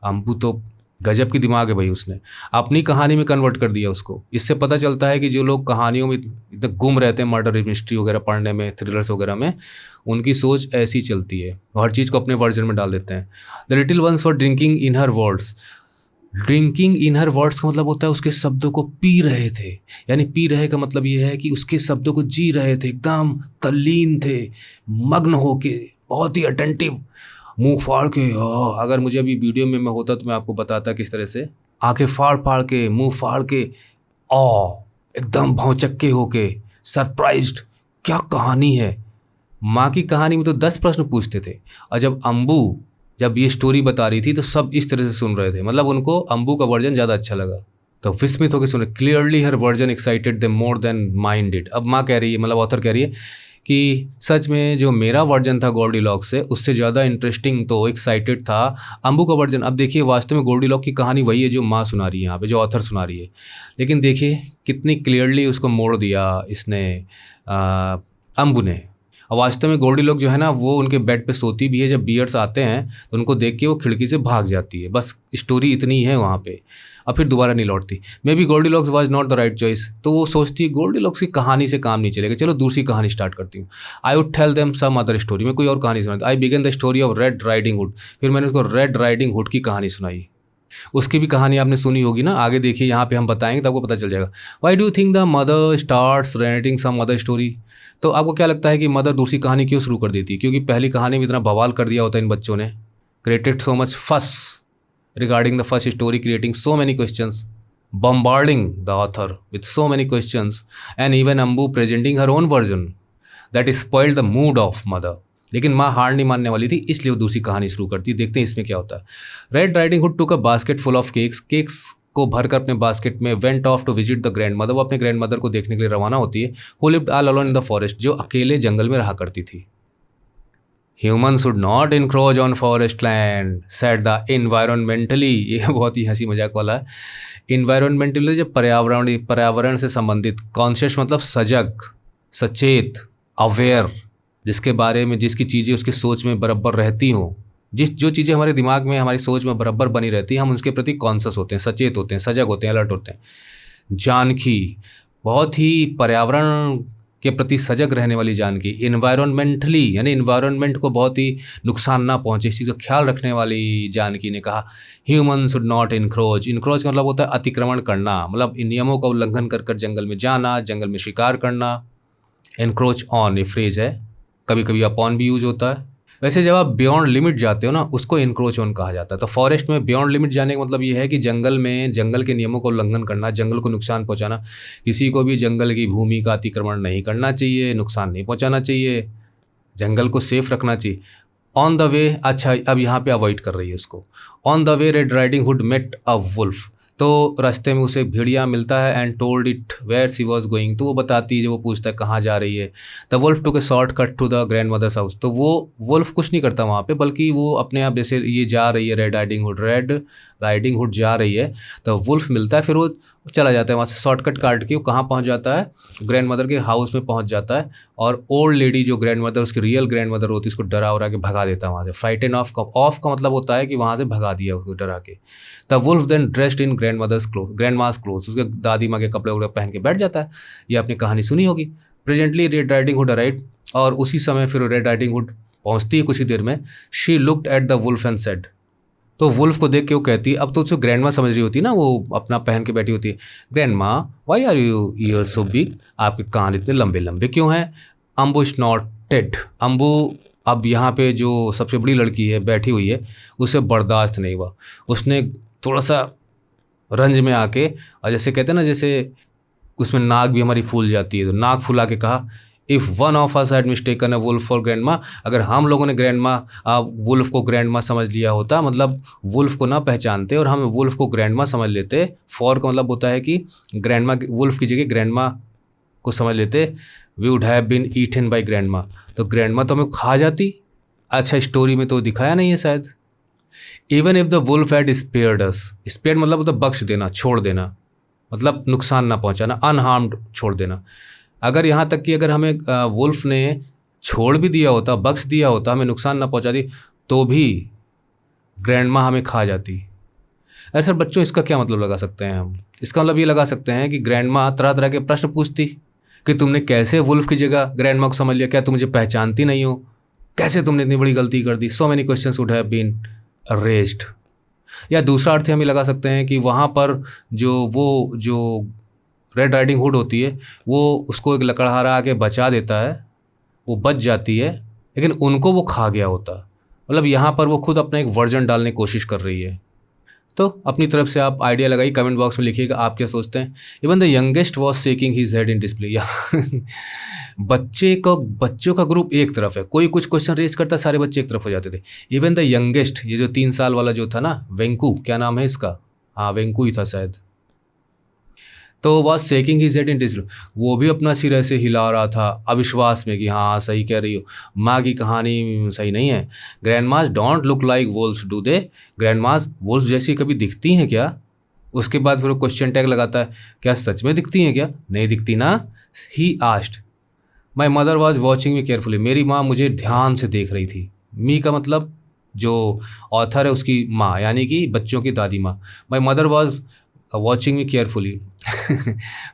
अम्बू तो गजब की दिमाग है भाई, उसने अपनी कहानी में कन्वर्ट कर दिया उसको। इससे पता चलता है कि जो लोग कहानियों में इतना गुम रहते हैं, मर्डर मिस्ट्री वगैरह पढ़ने में, थ्रिलर्स वगैरह में, उनकी सोच ऐसी चलती है, हर चीज़ को अपने वर्जन में डाल देते हैं। The little ones were drinking in her words, drinking in her words का मतलब होता है उसके शब्दों को पी रहे थे। यानी पी रहे का मतलब ये है कि उसके शब्दों को जी रहे थे, एकदम तल्लीन थे, मग्न होके, बहुत ही अटेंटिव, मुंह फाड़ के। अगर मुझे अभी वीडियो में मैं होता तो मैं आपको बताता किस तरह से, आंखें फाड़ फाड़ के, मुंह फाड़ के, एकदम भौचक्के होके, सरप्राइज्ड, क्या कहानी है। माँ की कहानी में तो 10 प्रश्न पूछते थे, और जब अम्बू जब ये स्टोरी बता रही थी तो सब इस तरह से सुन रहे थे, मतलब उनको अम्बू का वर्जन ज़्यादा अच्छा लगा, तो विस्मित होकर सुने। Clearly her version excited them more than mine did. अब माँ कह रही है, मतलब ऑथर कह रही है कि सच में जो मेरा वर्जन था गोल्डीलॉक्स से, उससे ज़्यादा इंटरेस्टिंग तो एक्साइटेड था अम्बू का वर्जन। अब देखिए वास्तव में गोल्डीलॉक्स की कहानी वही है जो माँ सुना रही है यहाँ पे, जो ऑथर सुना रही है, लेकिन देखिए कितनी क्लियरली उसको मोड़ दिया इसने, अम्बू ने। और वास्तव में गोल्डीलॉक्स जो है ना, वो उनके बेड पे सोती भी है, जब बियर्ड्स आते हैं तो उनको देख के वो खिड़की से भाग जाती है। बस स्टोरी इतनी है वहाँ पे, और फिर दोबारा नहीं लौटती। Maybe Goldilocks was not the right choice, तो वो सोचती है गोल्डीलॉक्स की कहानी से काम नहीं चलेगा, चलो दूसरी कहानी स्टार्ट करती हूँ। I would tell them some other story, मैं कोई और कहानी सुनाती। I began the story of red riding hood, फिर मैंने उसको रेड राइडिंग हुड की कहानी सुनाई। उसकी भी कहानी आपने सुनी होगी ना, आगे देखिए यहाँ पे हम बताएंगे तो आपको पता चल जाएगा। Why do think the mother starts rating some mother story. तो आपको क्या लगता है कि मदर दूसरी कहानी क्यों शुरू कर देती है? क्योंकि पहली कहानी में इतना बवाल कर दिया होता है इन बच्चों ने, क्रिएटेड सो मच फस regarding the first story, creating so many questions, bombarding the author with so many questions, and even Ambu presenting her own version that spoiled the mood of mother। लेकिन माँ हार नहीं मानने वाली थी, इसलिए वो दूसरी कहानी शुरू करती। देखते हैं इसमें क्या होता है। Red riding Hood took a basket full of cakes. Cakes को भरकर अपने बास्केट में went off to visit the grandmother. वो अपने ग्रैंड मदर को देखने के लिए रवाना होती है। Who lived all alone in the forest, जो अकेले जंगल में रहा करती थी। Human should not encroach on forest land set the environmentally. ये बहुत ही हंसी मजाक वाला है। इन्वायरमेंटली जो पर्यावरण से संबंधित, कॉन्शियस मतलब सजग, सचेत, अवेयर, जिसके बारे में, जिसकी चीज़ें उसके सोच में बराबर रहती हों, जो चीज़ें हमारे दिमाग में, हमारी सोच में बराबर बनी रहती हैं, हम उसके प्रति कॉन्शियस होते हैं, सचेत होते हैं, सजग होते हैं, अलर्ट होते हैं। जानकी, बहुत ही पर्यावरण के प्रति सजग रहने वाली जानकी। इन्वायरमेंटली यानी इन्वायरमेंट को बहुत ही नुकसान ना पहुँचे, इस चीज़ का ख्याल रखने वाली जानकी ने कहा human should not encroach. Encroach का मतलब होता है अतिक्रमण करना, मतलब इन नियमों का उल्लंघन कर कर जंगल में जाना, जंगल में शिकार करना। इनक्रोच ऑन ये फ्रेज है, कभी कभी अपॉन भी यूज होता है। वैसे जब आप बियॉन्ड लिमिट जाते हो ना, उसको इनक्रोच ऑन कहा जाता है। तो फॉरेस्ट में बियॉन्ड लिमिट जाने का मतलब ये है कि जंगल में, जंगल के नियमों का उल्लंघन करना, जंगल को नुकसान पहुंचाना। किसी को भी जंगल की भूमि का अतिक्रमण नहीं करना चाहिए, नुकसान नहीं पहुंचाना चाहिए, जंगल को सेफ रखना चाहिए। ऑन द वे, अच्छा अब यहाँ पे अवॉइड कर रही है उसको। On the way Red riding Hood met a wolf. तो रास्ते में उसे भेड़िया मिलता है। And told it where she was going. तो वो बताती है, जब वो पूछता है कहाँ जा रही है। The wolf took a short cut to the grandmother's house. तो वो वुल्फ कुछ नहीं करता वहाँ पे, बल्कि वो अपने आप, जैसे ये जा रही है रेड राइडिंग हुड जा रही है, तो वुल्फ मिलता है, फिर वो चला जाता है वहाँ से शॉर्टकट काट के। वो कहाँ पहुँच जाता है? ग्रैंड मदर के हाउस में पहुँच जाता है। और ओल्ड लेडी जो ग्रैंड मदर, उसकी रियल ग्रैंड मदर होती है, उसको डरा उरा के भगा देता है वहाँ से। फ्राइटन ऑफ का मतलब होता है कि वहाँ से भगा दिया उसको डरा के। The wolf then dressed in grandma's cloth, उसके दादी माँ के कपड़े वगैरह पहन के बैठ जाता है। ये आपने कहानी सुनी होगी। Presently red riding hood arrived, और उसी समय फिर रेड राइडिंग हुड पहुँचती है कुछ ही देर में। She looked at the wolf and said. तो वुल्फ को देख के वो कहती है, अब तो उसको ग्रैंड माँ समझ रही होती है ना, वो अपना पहन के बैठी होती है। Grandma, why are you ear so big, आपके कान इतने लंबे लंबे क्यों हैं? अम्बू स्नॉटेड। अम्बू, अब यहाँ पे जो सबसे बड़ी लड़की है बैठी हुई है, उसे बर्दाश्त नहीं हुआ। उसने थोड़ा सा रंज में आके, और जैसे कहते हैं ना, जैसे उसमें नाक भी हमारी फूल जाती है, तो नाक फुला के कहा, if one of us had mistaken a wolf for grandma. अगर हम लोगों ने वुल्फ को ग्रैंड माँ समझ लिया होता, मतलब वुल्फ को ना पहचानते और हम वुल्फ को ग्रैंड माँ समझ लेते। फॉर का मतलब होता है कि ग्रैंड माँ, वुल्फ की जगह ग्रैंड माँ को समझ लेते। We would have been eaten by grandma, तो ग्रैंड माँ तो हमें खा जाती। अच्छा, स्टोरी में तो दिखाया नहीं है शायद। Even if the wolf had spared us, spared मतलब होता है बख्श देना, छोड़ देना, मतलब नुकसान ना पहुंचाना, अनहार्म्ड छोड़ देना। अगर यहाँ तक कि अगर हमें वुल्फ ने छोड़ भी दिया होता, बख्श दिया होता, हमें नुकसान ना पहुंचा दी, तो भी ग्रैंड माँ हमें खा जाती। अरे सर बच्चों, इसका क्या मतलब लगा सकते हैं हम? इसका मतलब ये लगा सकते हैं कि ग्रैंड माँ तरह तरह के प्रश्न पूछती कि तुमने कैसे वुल्फ की जगह ग्रैंड माँ को समझ लिया, क्या तुम मुझे पहचानती नहीं हो, कैसे तुमने इतनी बड़ी गलती कर दी। So many questions would have been raised. या दूसरा अर्थ हम ये लगा सकते हैं कि वहाँ पर जो रेड राइडिंग हुड होती है, वो उसको एक लकड़हारा आके बचा देता है, वो बच जाती है, लेकिन उनको वो खा गया होता। मतलब यहाँ पर वो खुद अपना एक वर्जन डालने की कोशिश कर रही है। तो अपनी तरफ से आप आइडिया लगाइए, कमेंट बॉक्स में लिखिएगा आप क्या सोचते हैं। Even the youngest was shaking his head in display. या बच्चों का ग्रुप एक तरफ है, कोई कुछ क्वेश्चन रेज करता, सारे बच्चे एक तरफ हो जाते थे। इवन द यंगेस्ट, ये जो 3 साल वाला जो था ना, वेंकू, क्या नाम है इसका, हाँ वेंकू ही था शायद, तो was shaking his head in display, वो भी अपना सिर ऐसे हिला रहा था अविश्वास में कि हाँ सही कह रही हो, माँ की कहानी सही नहीं है। Grandma's don't look like wolfs do they, grandma's wolf जैसी कभी दिखती हैं क्या? उसके बाद फिर वो क्वेश्चन टैग लगाता है, क्या सच में दिखती हैं क्या? नहीं दिखती ना। He asked, my mother was watching me carefully, मेरी माँ मुझे ध्यान से देख रही थी। मी का मतलब जो ऑथर है उसकी माँ, यानी कि बच्चों की दादी माँ। My mother was watching me carefully.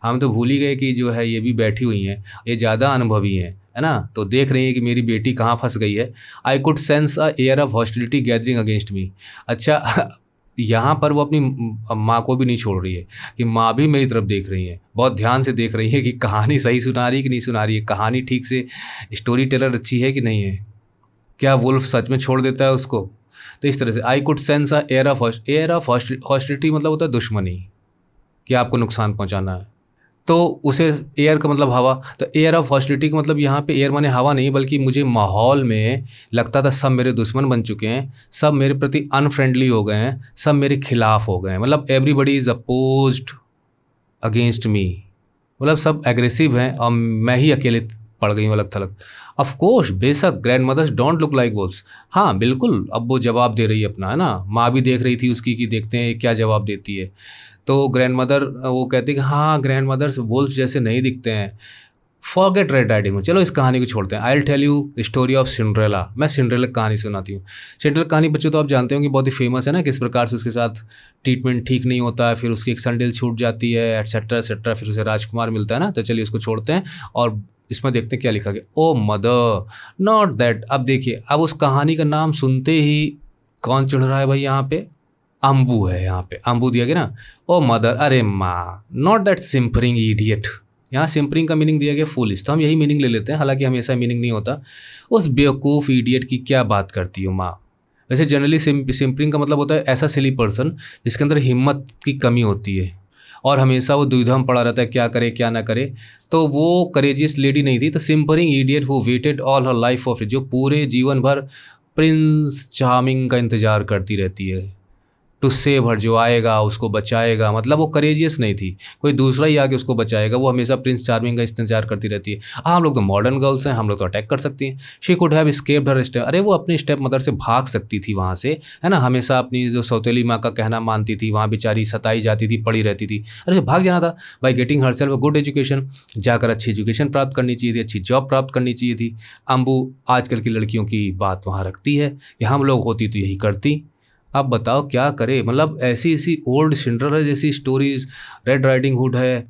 हम तो भूल ही गए कि जो है ये भी बैठी हुई हैं, ये ज़्यादा अनुभवी हैं, है ना, तो देख रही हैं कि मेरी बेटी कहाँ फंस गई है। I could sense a air of hostility gathering against me. अच्छा यहाँ पर वो अपनी माँ को भी नहीं छोड़ रही है कि माँ भी मेरी तरफ देख रही है, बहुत ध्यान से देख रही है कि कहानी सही सुना रही है कि नहीं सुना रही है, कहानी ठीक से, स्टोरी टेलर अच्छी है कि नहीं है, क्या वुल्फ सच में छोड़ देता है उसको। तो इस तरह से I could sense a air of hostility मतलब होता है दुश्मनी, कि आपको नुकसान पहुंचाना है। तो उसे एयर का मतलब हवा, तो एयर ऑफ हॉस्टिलिटी का मतलब यहाँ पे एयर माने हवा नहीं, बल्कि मुझे माहौल में लगता था सब मेरे दुश्मन बन चुके हैं, सब मेरे प्रति अनफ्रेंडली हो गए हैं, सब मेरे खिलाफ हो गए हैं, मतलब everybody is opposed against me, मतलब सब एग्रेसिव हैं और मैं ही अकेले पड़ गई हूँ अलग थलग। ऑफ कोर्स, बेशक, grandmothers don't look like wolves. हाँ बिल्कुल, अब वो जवाब दे रही है अपना, है ना, माँ भी देख रही थी उसकी कि देखते हैं क्या जवाब देती है। तो ग्रैंड मदर वो कहती है कि हाँ ग्रैंड मदर्स वोल्व्स जैसे नहीं दिखते हैं, फॉरगेट रेड राइडिंग हुड, चलो इस कहानी को छोड़ते हैं। I will tell you story of Cinderella. मैं सिंड्रेला की कहानी सुनाती हूँ। सिंड्रेला कहानी बच्चों तो आप जानते हो कि बहुत ही फेमस है ना, किस प्रकार से उसके साथ ट्रीटमेंट ठीक नहीं होता है, फिर उसकी एक संडेल छूट जाती है, एटसेट्रा एटसेट्रा, फिर उसे राजकुमार मिलता है ना। तो चलिए उसको छोड़ते हैं और इसमें देखते हैं क्या लिखा गया। ओ मदर नॉट दैट। अब देखिए, अब उस कहानी का नाम सुनते ही कौन चिढ़ रहा है भाई, यहाँ पे अम्बू है, यहाँ पे अम्बू दिया गया ना। ओ मदर, अरे माँ, नॉट दैट सिम्परिंग इडियट। यहाँ सिम्परिंग का मीनिंग दिया गया फूलिश, तो हम यही मीनिंग ले लेते हैं, हालांकि हमेशा मीनिंग नहीं होता। उस बेवकूफ़ इडियट की क्या बात करती हो माँ। वैसे जनरली सिम्परिंग का मतलब होता है ऐसा सिली पर्सन जिसके अंदर हिम्मत की कमी होती है और हमेशा वो दुविधा में पड़ा रहता है, क्या करे क्या ना करे। तो वो करेजियस लेडी नहीं थी। तो simpering idiot who waited all her life off, जो पूरे जीवन भर प्रिंस चार्मिंग का इंतज़ार करती रहती है, टू सेव हर, जो आएगा उसको बचाएगा। मतलब वो करेजियस नहीं थी, कोई दूसरा ही आके उसको बचाएगा, वो हमेशा प्रिंस चार्मिंग का इंतजार करती रहती है। हम लोग तो मॉडर्न गर्ल्स हैं, हम लोग तो अटैक कर सकती हैं। She could have escaped her step, अरे वो अपनी स्टेप मदर से भाग सकती थी वहाँ से, है ना, हमेशा अपनी जो सौतेली माँ का कहना मानती थी, वहाँ बेचारी सताई जाती थी, पड़ी रहती थी, अरे भाग जाना था। By getting her self good education, जाकर अच्छी एजुकेशन प्राप्त करनी चाहिए थी, अच्छी जॉब प्राप्त करनी चाहिए थी। अम्बू आजकल की लड़कियों की बात वहाँ रखती है कि हम लोग होती तो यही करती। अब बताओ क्या करे, मतलब ऐसी ऐसी ओल्ड सिंड्रेला जैसी स्टोरीज, रेड राइडिंग हुड है,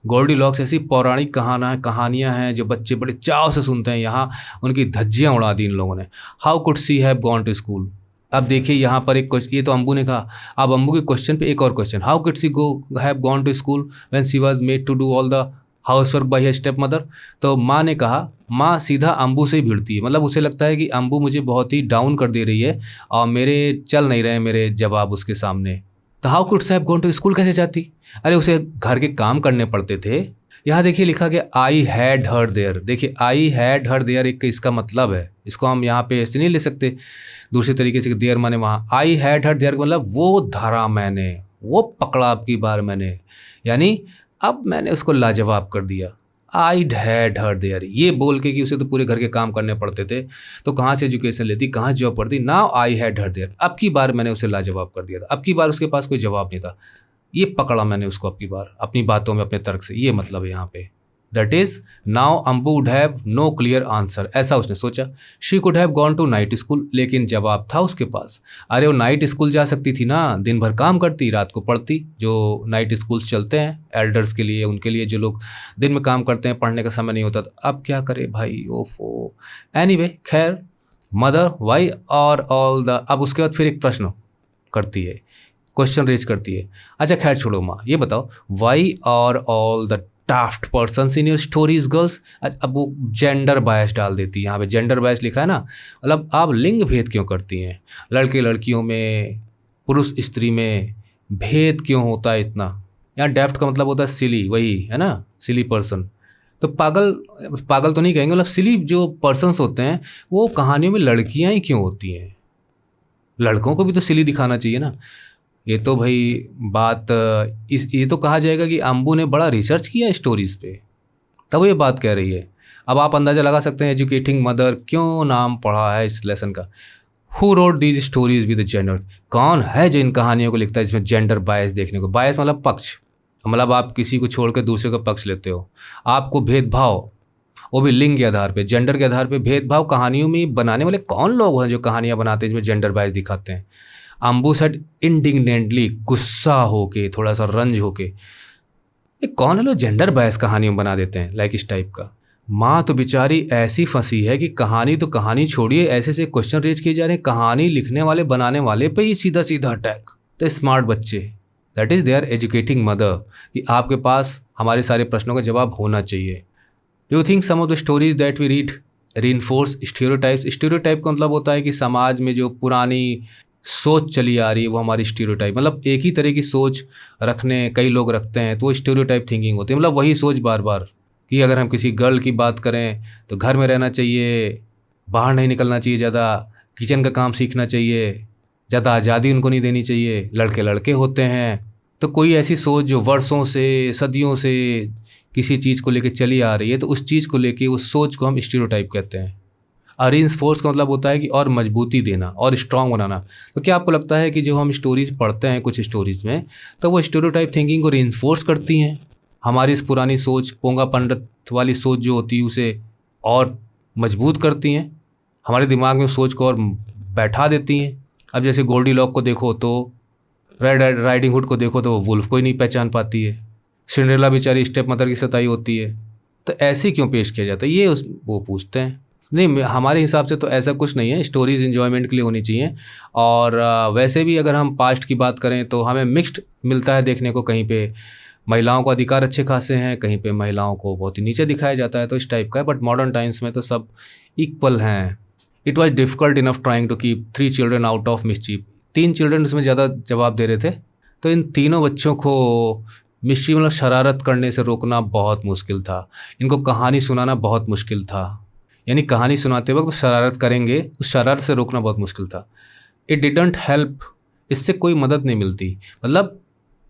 गोल्डी लॉक्स, ऐसी पौराणिक कहानियाँ हैं जो बच्चे बड़े चाव से सुनते हैं, यहाँ उनकी धज्जियाँ उड़ा दी इन लोगों ने। How could she have gone to school. अब देखिए यहाँ पर एक क्वेश्चन, ये तो अम्बू ने कहा, अब अम्बू के क्वेश्चन पे एक और question, how could she have gone to school when she was made to do all the house work by her stepmother. तो माँ ने कहा, माँ सीधा अम्बू से ही भिड़ती है, मतलब उसे लगता है कि अम्बू मुझे बहुत ही डाउन कर दे रही है और मेरे चल नहीं रहे मेरे जवाब उसके सामने। तो how could she have gone to school कैसे जाती, अरे उसे घर के काम करने पड़ते थे। यहाँ देखिए लिखा गया आई हैड हर देयर। देखिए आई हैड हर देयर एक इसका मतलब है, इसको हम यहाँ पे ऐसे नहीं ले सकते दूसरे तरीके से, देयर माने वहाँ, आई हैड हर देयर मतलब वो धरा मैंने, वो पकड़ा आपकी बार मैंने, यानी अब मैंने उसको लाजवाब कर दिया। आई हैड हर देयर, ये बोल के कि उसे तो पूरे घर के काम करने पड़ते थे, तो कहाँ से एजुकेशन लेती, कहाँ जॉब पढ़ती। Now I had her there, अब की बार मैंने उसे लाजवाब कर दिया था, अब की बार उसके पास कोई जवाब नहीं था, ये पकड़ा मैंने उसको अब की बार अपनी बातों में, अपने तर्क से, ये मतलब है यहाँ पे। That is now Ambu would have no clear answer, ऐसा उसने सोचा। She could have gone to night school, लेकिन जवाब था उसके पास। अरे वो नाइट स्कूल जा सकती थी ना, दिन भर काम करती, रात को पढ़ती, जो नाइट स्कूल्स चलते हैं एल्डर्स के लिए, उनके लिए जो लोग दिन में काम करते हैं, पढ़ने का समय नहीं होता। तो अब क्या करे भाई, ओफो। एनीवे खैर, mother why are all the, अब उसके बाद फिर एक प्रश्न करती है, क्वेश्चन रेज करती है। अच्छा खैर छोड़ो माँ, ये बताओ, वाई आर ऑल द टाफ्ट persons in your stories girls. अब वो जेंडर बायस डाल देती है, यहाँ पे जेंडर बायस लिखा है ना, मतलब आप लिंग भेद क्यों करती हैं, लड़के लड़कियों में, पुरुष स्त्री में भेद क्यों होता है इतना। यहाँ डेफ्ट का मतलब होता है सिली, वही है ना, सिली पर्सन। तो पागल, पागल तो नहीं कहेंगे, मतलब सिली जो पर्सन्स होते हैं वो कहानियों में लड़कियाँ ही क्यों होती हैं, लड़कों को भी तो सिली दिखाना चाहिए ना। ये तो भाई बात ये तो कहा जाएगा कि अम्बू ने बड़ा रिसर्च किया स्टोरीज़ पे, तब ये बात कह रही है। अब आप अंदाज़ा लगा सकते हैं एजुकेटिंग मदर क्यों नाम पढ़ा है इस लेसन का। Who wrote these stories with gender, कौन है जो इन कहानियों को लिखता है जिसमें जेंडर बायस देखने को, बायस मतलब पक्ष, मतलब आप किसी को छोड़ कर दूसरे का पक्ष लेते हो, आपको भेदभाव, वो भी लिंग के आधार पे, जेंडर के आधार पे भेदभाव कहानियों में बनाने वाले कौन लोग हैं जो कहानियाँ बनाते हैं जिसमें जेंडर बायस दिखाते हैं। अम्बू सेड इंडिग्नेंटली, गुस्सा होके, थोड़ा सा रंज होके, ये कौन है लोग जेंडर बायस कहानियों बना देते हैं, लाइक इस टाइप का। माँ तो बेचारी ऐसी फंसी है कि कहानी तो कहानी छोड़िए, ऐसे ऐसे क्वेश्चन रेज किए जा रहे हैं कहानी लिखने वाले बनाने वाले पे ही सीधा सीधा अटैक। द स्मार्ट बच्चे, that is they are educating mother, कि आपके पास हमारे सारे प्रश्नों का जवाब होना चाहिए। Do you think some of the stories that we read reinforce stereotypes? Stereotype का मतलब होता है कि समाज में जो पुरानी सोच चली आ रही है वो हमारी स्टीरियोटाइप, मतलब एक ही तरह की सोच रखने कई लोग रखते हैं तो वो स्टीरियोटाइप थिंकिंग होती है। मतलब वही सोच बार बार कि अगर हम किसी गर्ल की बात करें तो घर में रहना चाहिए, बाहर नहीं निकलना चाहिए, ज़्यादा किचन का काम सीखना चाहिए, ज़्यादा आज़ादी उनको नहीं देनी चाहिए, लड़के लड़के होते हैं। तो कोई ऐसी सोच जो वर्षों से सदियों से किसी चीज़ को लेकर चली आ रही है तो उस चीज़ को लेके उस सोच को हम स्टीरियोटाइप कहते हैं। रीइंफोर्स का मतलब होता है कि और मजबूती देना और स्ट्रॉन्ग बनाना। तो क्या आपको लगता है कि जो हम स्टोरीज़ पढ़ते हैं कुछ स्टोरीज़ में तो वो स्टीरियोटाइप थिंकिंग को रीइंफोर्स करती हैं? हमारी इस पुरानी सोच पोंगा पंडित वाली सोच जो होती है उसे और मजबूत करती हैं, हमारे दिमाग में सोच को और बैठा देती हैं। अब जैसे गोल्डी लॉक को देखो तो रेड राइडिंग हुड को देखो तो वो वुल्फ को ही नहीं पहचान पाती है, सिंड्रेला बेचारी स्टेप मदर की सताई होती है। तो ऐसे क्यों पेश किया जाता है ये वो पूछते हैं। नहीं, हमारे हिसाब से तो ऐसा कुछ नहीं है, स्टोरीज़ इन्जॉयमेंट के लिए होनी चाहिए। और वैसे भी अगर हम पास्ट की बात करें तो हमें मिक्स्ड मिलता है देखने को, कहीं पे महिलाओं को अधिकार अच्छे खासे हैं, कहीं पे महिलाओं को बहुत ही नीचे दिखाया जाता है, तो इस टाइप का है। बट मॉडर्न टाइम्स में तो सब इक्वल हैं। It was difficult enough trying to keep 3 children out of mischief. 3 children उसमें ज़्यादा जवाब दे रहे थे, तो इन तीनों बच्चों को मिसचीफ मतलब शरारत करने से रोकना बहुत मुश्किल था। इनको कहानी सुनाना बहुत मुश्किल था, यानी कहानी सुनाते वक्त शरारत करेंगे, उस शरारत से रोकना बहुत मुश्किल था। इट डिडंट हेल्प, इससे कोई मदद नहीं मिलती, मतलब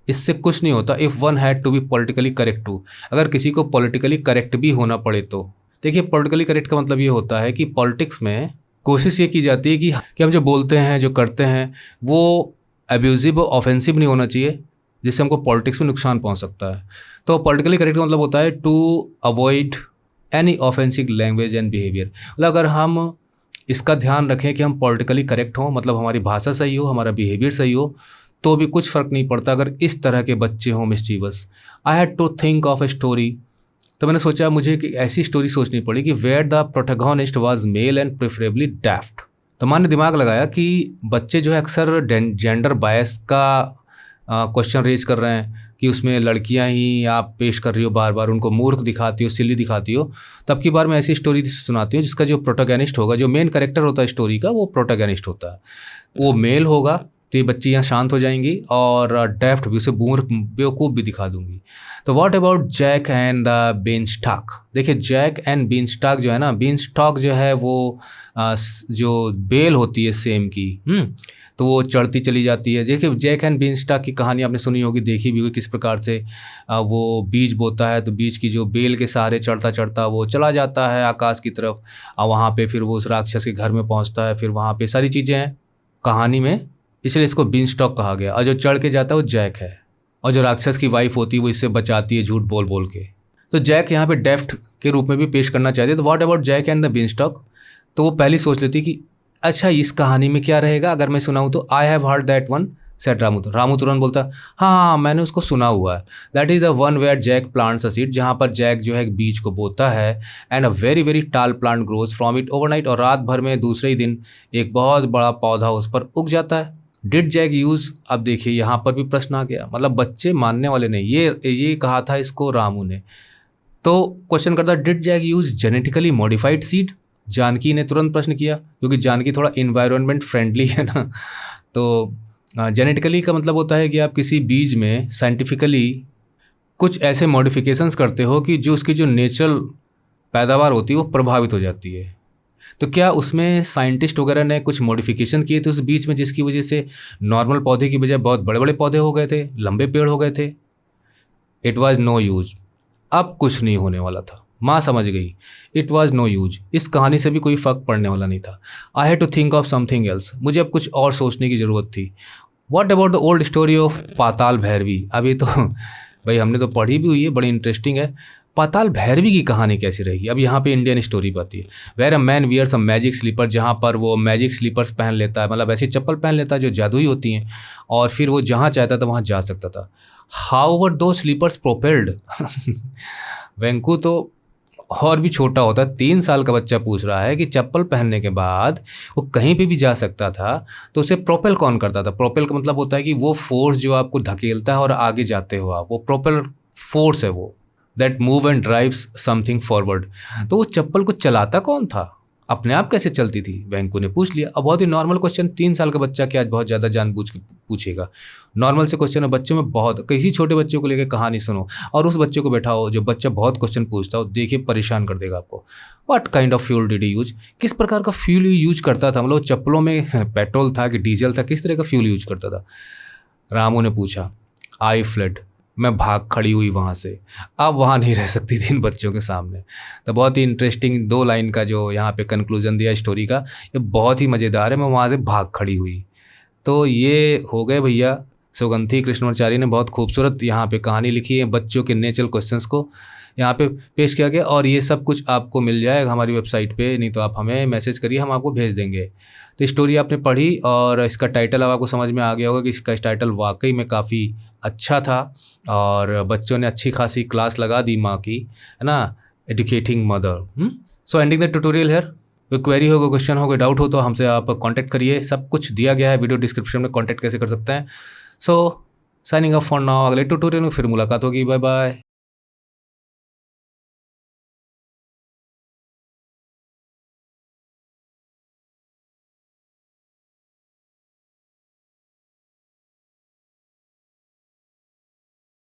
इससे कुछ नहीं होता। If one had to be politically correct too, अगर किसी को पॉलिटिकली करेक्ट भी होना पड़े तो देखिए, पॉलिटिकली करेक्ट का मतलब ये होता है कि पॉलिटिक्स में कोशिश ये की जाती है कि हम जो बोलते हैं जो करते हैं वो अब्यूजिव और ऑफेंसिव नहीं होना चाहिए, जिससे हमको पॉलिटिक्स में नुकसान पहुंच सकता है। तो पॉलिटिकली करेक्ट का मतलब होता है to avoid any offensive language and behaviour. मतलब अगर हम इसका ध्यान रखें कि हम पॉलिटिकली करेक्ट हों, मतलब हमारी भाषा सही हो, हमारा बिहेवियर सही हो, तो भी कुछ फ़र्क नहीं पड़ता अगर इस तरह के बच्चे हों mischievous. I had to think of a story, तो मैंने सोचा मुझे कि ऐसी स्टोरी सोचनी पड़ी कि where the protagonist was male and preferably deft. तो मैंने दिमाग लगाया कि बच्चे जो है अक्सर जेंडर बायस का क्वेश्चन रेज कर रहे हैं कि उसमें लड़कियां ही आप पेश कर रही हो, बार बार उनको मूर्ख दिखाती हो, सिली दिखाती हो। तब की बार मैं ऐसी स्टोरी सुनाती हूँ जिसका जो प्रोटैगनिस्ट होगा, जो मेन कैरेक्टर होता है स्टोरी का, वो प्रोटैगनिस्ट होता है, वो मेल होगा। तो ये बच्ची यहाँ शांत हो जाएंगी और डेफ्ट भी, उसे मूर्ख बेवकूफ़ भी दिखा दूंगी। तो what about Jack and the beanstalk? देखिए, जैक एंड बीनस्टॉक जो है ना, बीनस्टॉक जो है वो जो बेल होती है सेम की, तो वो चढ़ती चली जाती है। देखिए, जैक एंड बीनस्टॉक की कहानी आपने सुनी होगी, देखी भी होगी, किस प्रकार से वो बीज बोता है तो बीज की जो बेल के सहारे चढ़ता चढ़ता वो चला जाता है आकाश की तरफ, और वहाँ पे फिर वो उस राक्षस के घर में पहुँचता है। फिर वहाँ पे सारी चीज़ें हैं कहानी में, इसलिए इसको बीनस्टॉक कहा गया। और जो चढ़ के जाता है वो जैक है, और जो राक्षस की वाइफ होती है वो इससे बचाती है झूठ बोल बोल के। तो जैक यहाँ पे डेफ्ट के रूप में भी पेश करना चाहते हैं। तो what about Jack and the beanstalk? तो वो पहले सोच लेती कि अच्छा इस कहानी में क्या रहेगा अगर मैं सुनाऊँ तो। I have heard that one said Ramu. Ramu तुरंत बोलता हाँ मैंने उसको सुना हुआ है। That is the one where Jack plants a seed, जहाँ पर जैक जो है एक बीज को बोता है, एंड अ वेरी वेरी टाल plant grows from it overnight, और रात भर में दूसरे ही दिन एक बहुत बड़ा पौधा उस पर उग जाता है। डिड जैक यूज़, अब देखिए यहाँ पर भी प्रश्न आ गया, मतलब बच्चे मानने वाले नहीं, ये कहा था इसको रामू ने। तो क्वेश्चन करता did Jack use genetically modified seed? Janaki ने तुरंत प्रश्न किया, क्योंकि जानकी थोड़ा इन्वायरमेंट फ्रेंडली है ना। तो जेनेटिकली का मतलब होता है कि आप किसी बीज में साइंटिफिकली कुछ ऐसे मॉडिफिकेशंस करते हो कि जो उसकी जो नेचुरल पैदावार होती है वो प्रभावित हो जाती है। तो क्या उसमें साइंटिस्ट वगैरह ने कुछ मॉडिफिकेशन किए थे उस बीच में, जिसकी वजह से नॉर्मल पौधे की बजाय बहुत बड़े बड़े पौधे हो गए थे, लंबे पेड़ हो गए थे? It was no use. अब कुछ नहीं होने वाला था, माँ समझ गई। इट वाज नो यूज, इस कहानी से भी कोई फ़र्क पड़ने वाला नहीं था। I had to think of something else, मुझे अब कुछ और सोचने की ज़रूरत थी। What about the old story of Patal Bhairavi? अभी तो भाई हमने तो पढ़ी भी हुई है, बड़ी इंटरेस्टिंग है। पाताल भैरवी की कहानी कैसी रहेगी? अब यहाँ पे इंडियन स्टोरी आती है। Where a man wears a magic slipper, जहाँ पर वो मैजिक स्लीपर्स पहन लेता है, मतलब ऐसी चप्पल पहन लेता है जो जादुई होती हैं, और फिर वो जहाँ चाहता था वहाँ जा सकता था। हाउ वर दो स्लीपर्स प्रोपेल्ड? वेंकू तो और भी छोटा होता है, 3 साल का बच्चा पूछ रहा है कि चप्पल पहनने के बाद वो कहीं पे भी जा सकता था, तो उसे प्रोपेल कौन करता था? प्रोपेल का मतलब होता है कि वो फ़ोर्स जो आपको धकेलता है और आगे जाते हो आप, वो प्रोपेल फ़ोर्स है वो, that move and drives something forward. तो वो चप्पल को चलाता कौन था? अपने आप कैसे चलती थी? वेंकू ने पूछ लिया। अब बहुत ही नॉर्मल क्वेश्चन, 3 साल का बच्चा क्या बहुत ज़्यादा जानबूझ के पूछेगा? नॉर्मल से क्वेश्चन है, बच्चों में बहुत, किसी छोटे बच्चों को लेकर कहानी सुनो और उस बच्चे को बैठाओ जो बच्चा बहुत क्वेश्चन पूछता हो, देखिए परेशान कर देगा आपको। What kind of fuel did he use? किस प्रकार का फ्यूल यूज करता था? मतलब चप्पलों में पेट्रोल था कि डीजल था, किस तरह का फ्यूल यूज करता था? रामू ने पूछा। आई फ्लड, मैं भाग खड़ी हुई वहाँ से। अब वहाँ नहीं रह सकती थी इन बच्चों के सामने। तो बहुत ही इंटरेस्टिंग 2 लाइन का जो यहाँ पे कंक्लूजन दिया स्टोरी का, ये बहुत ही मज़ेदार है। मैं वहाँ से भाग खड़ी हुई। तो ये हो गए भैया, सुगंधी कृष्णाचार्य ने बहुत खूबसूरत यहाँ पे कहानी लिखी है, बच्चों के नेचुरल क्वेश्चंस को यहाँ पे पेश किया गया। और ये सब कुछ आपको मिल जाएगा हमारी वेबसाइट पे, नहीं तो आप हमें मैसेज करिए, हम आपको भेज देंगे। तो स्टोरी आपने पढ़ी और इसका टाइटल अब आपको समझ में आ गया होगा कि इसका टाइटल वाकई में काफ़ी अच्छा था और बच्चों ने अच्छी खासी क्लास लगा दी माँ की, है ना, educating mother. So ending the tutorial here. कोई क्वेरी हो, कोई क्वेश्चन हो, कोई डाउट हो तो हमसे आप कांटेक्ट करिए। सब कुछ दिया गया है वीडियो डिस्क्रिप्शन में, कांटेक्ट कैसे कर सकते हैं। So signing off for now, अगले ट्यूटोरियल में फिर मुलाकात होगी। Bye bye.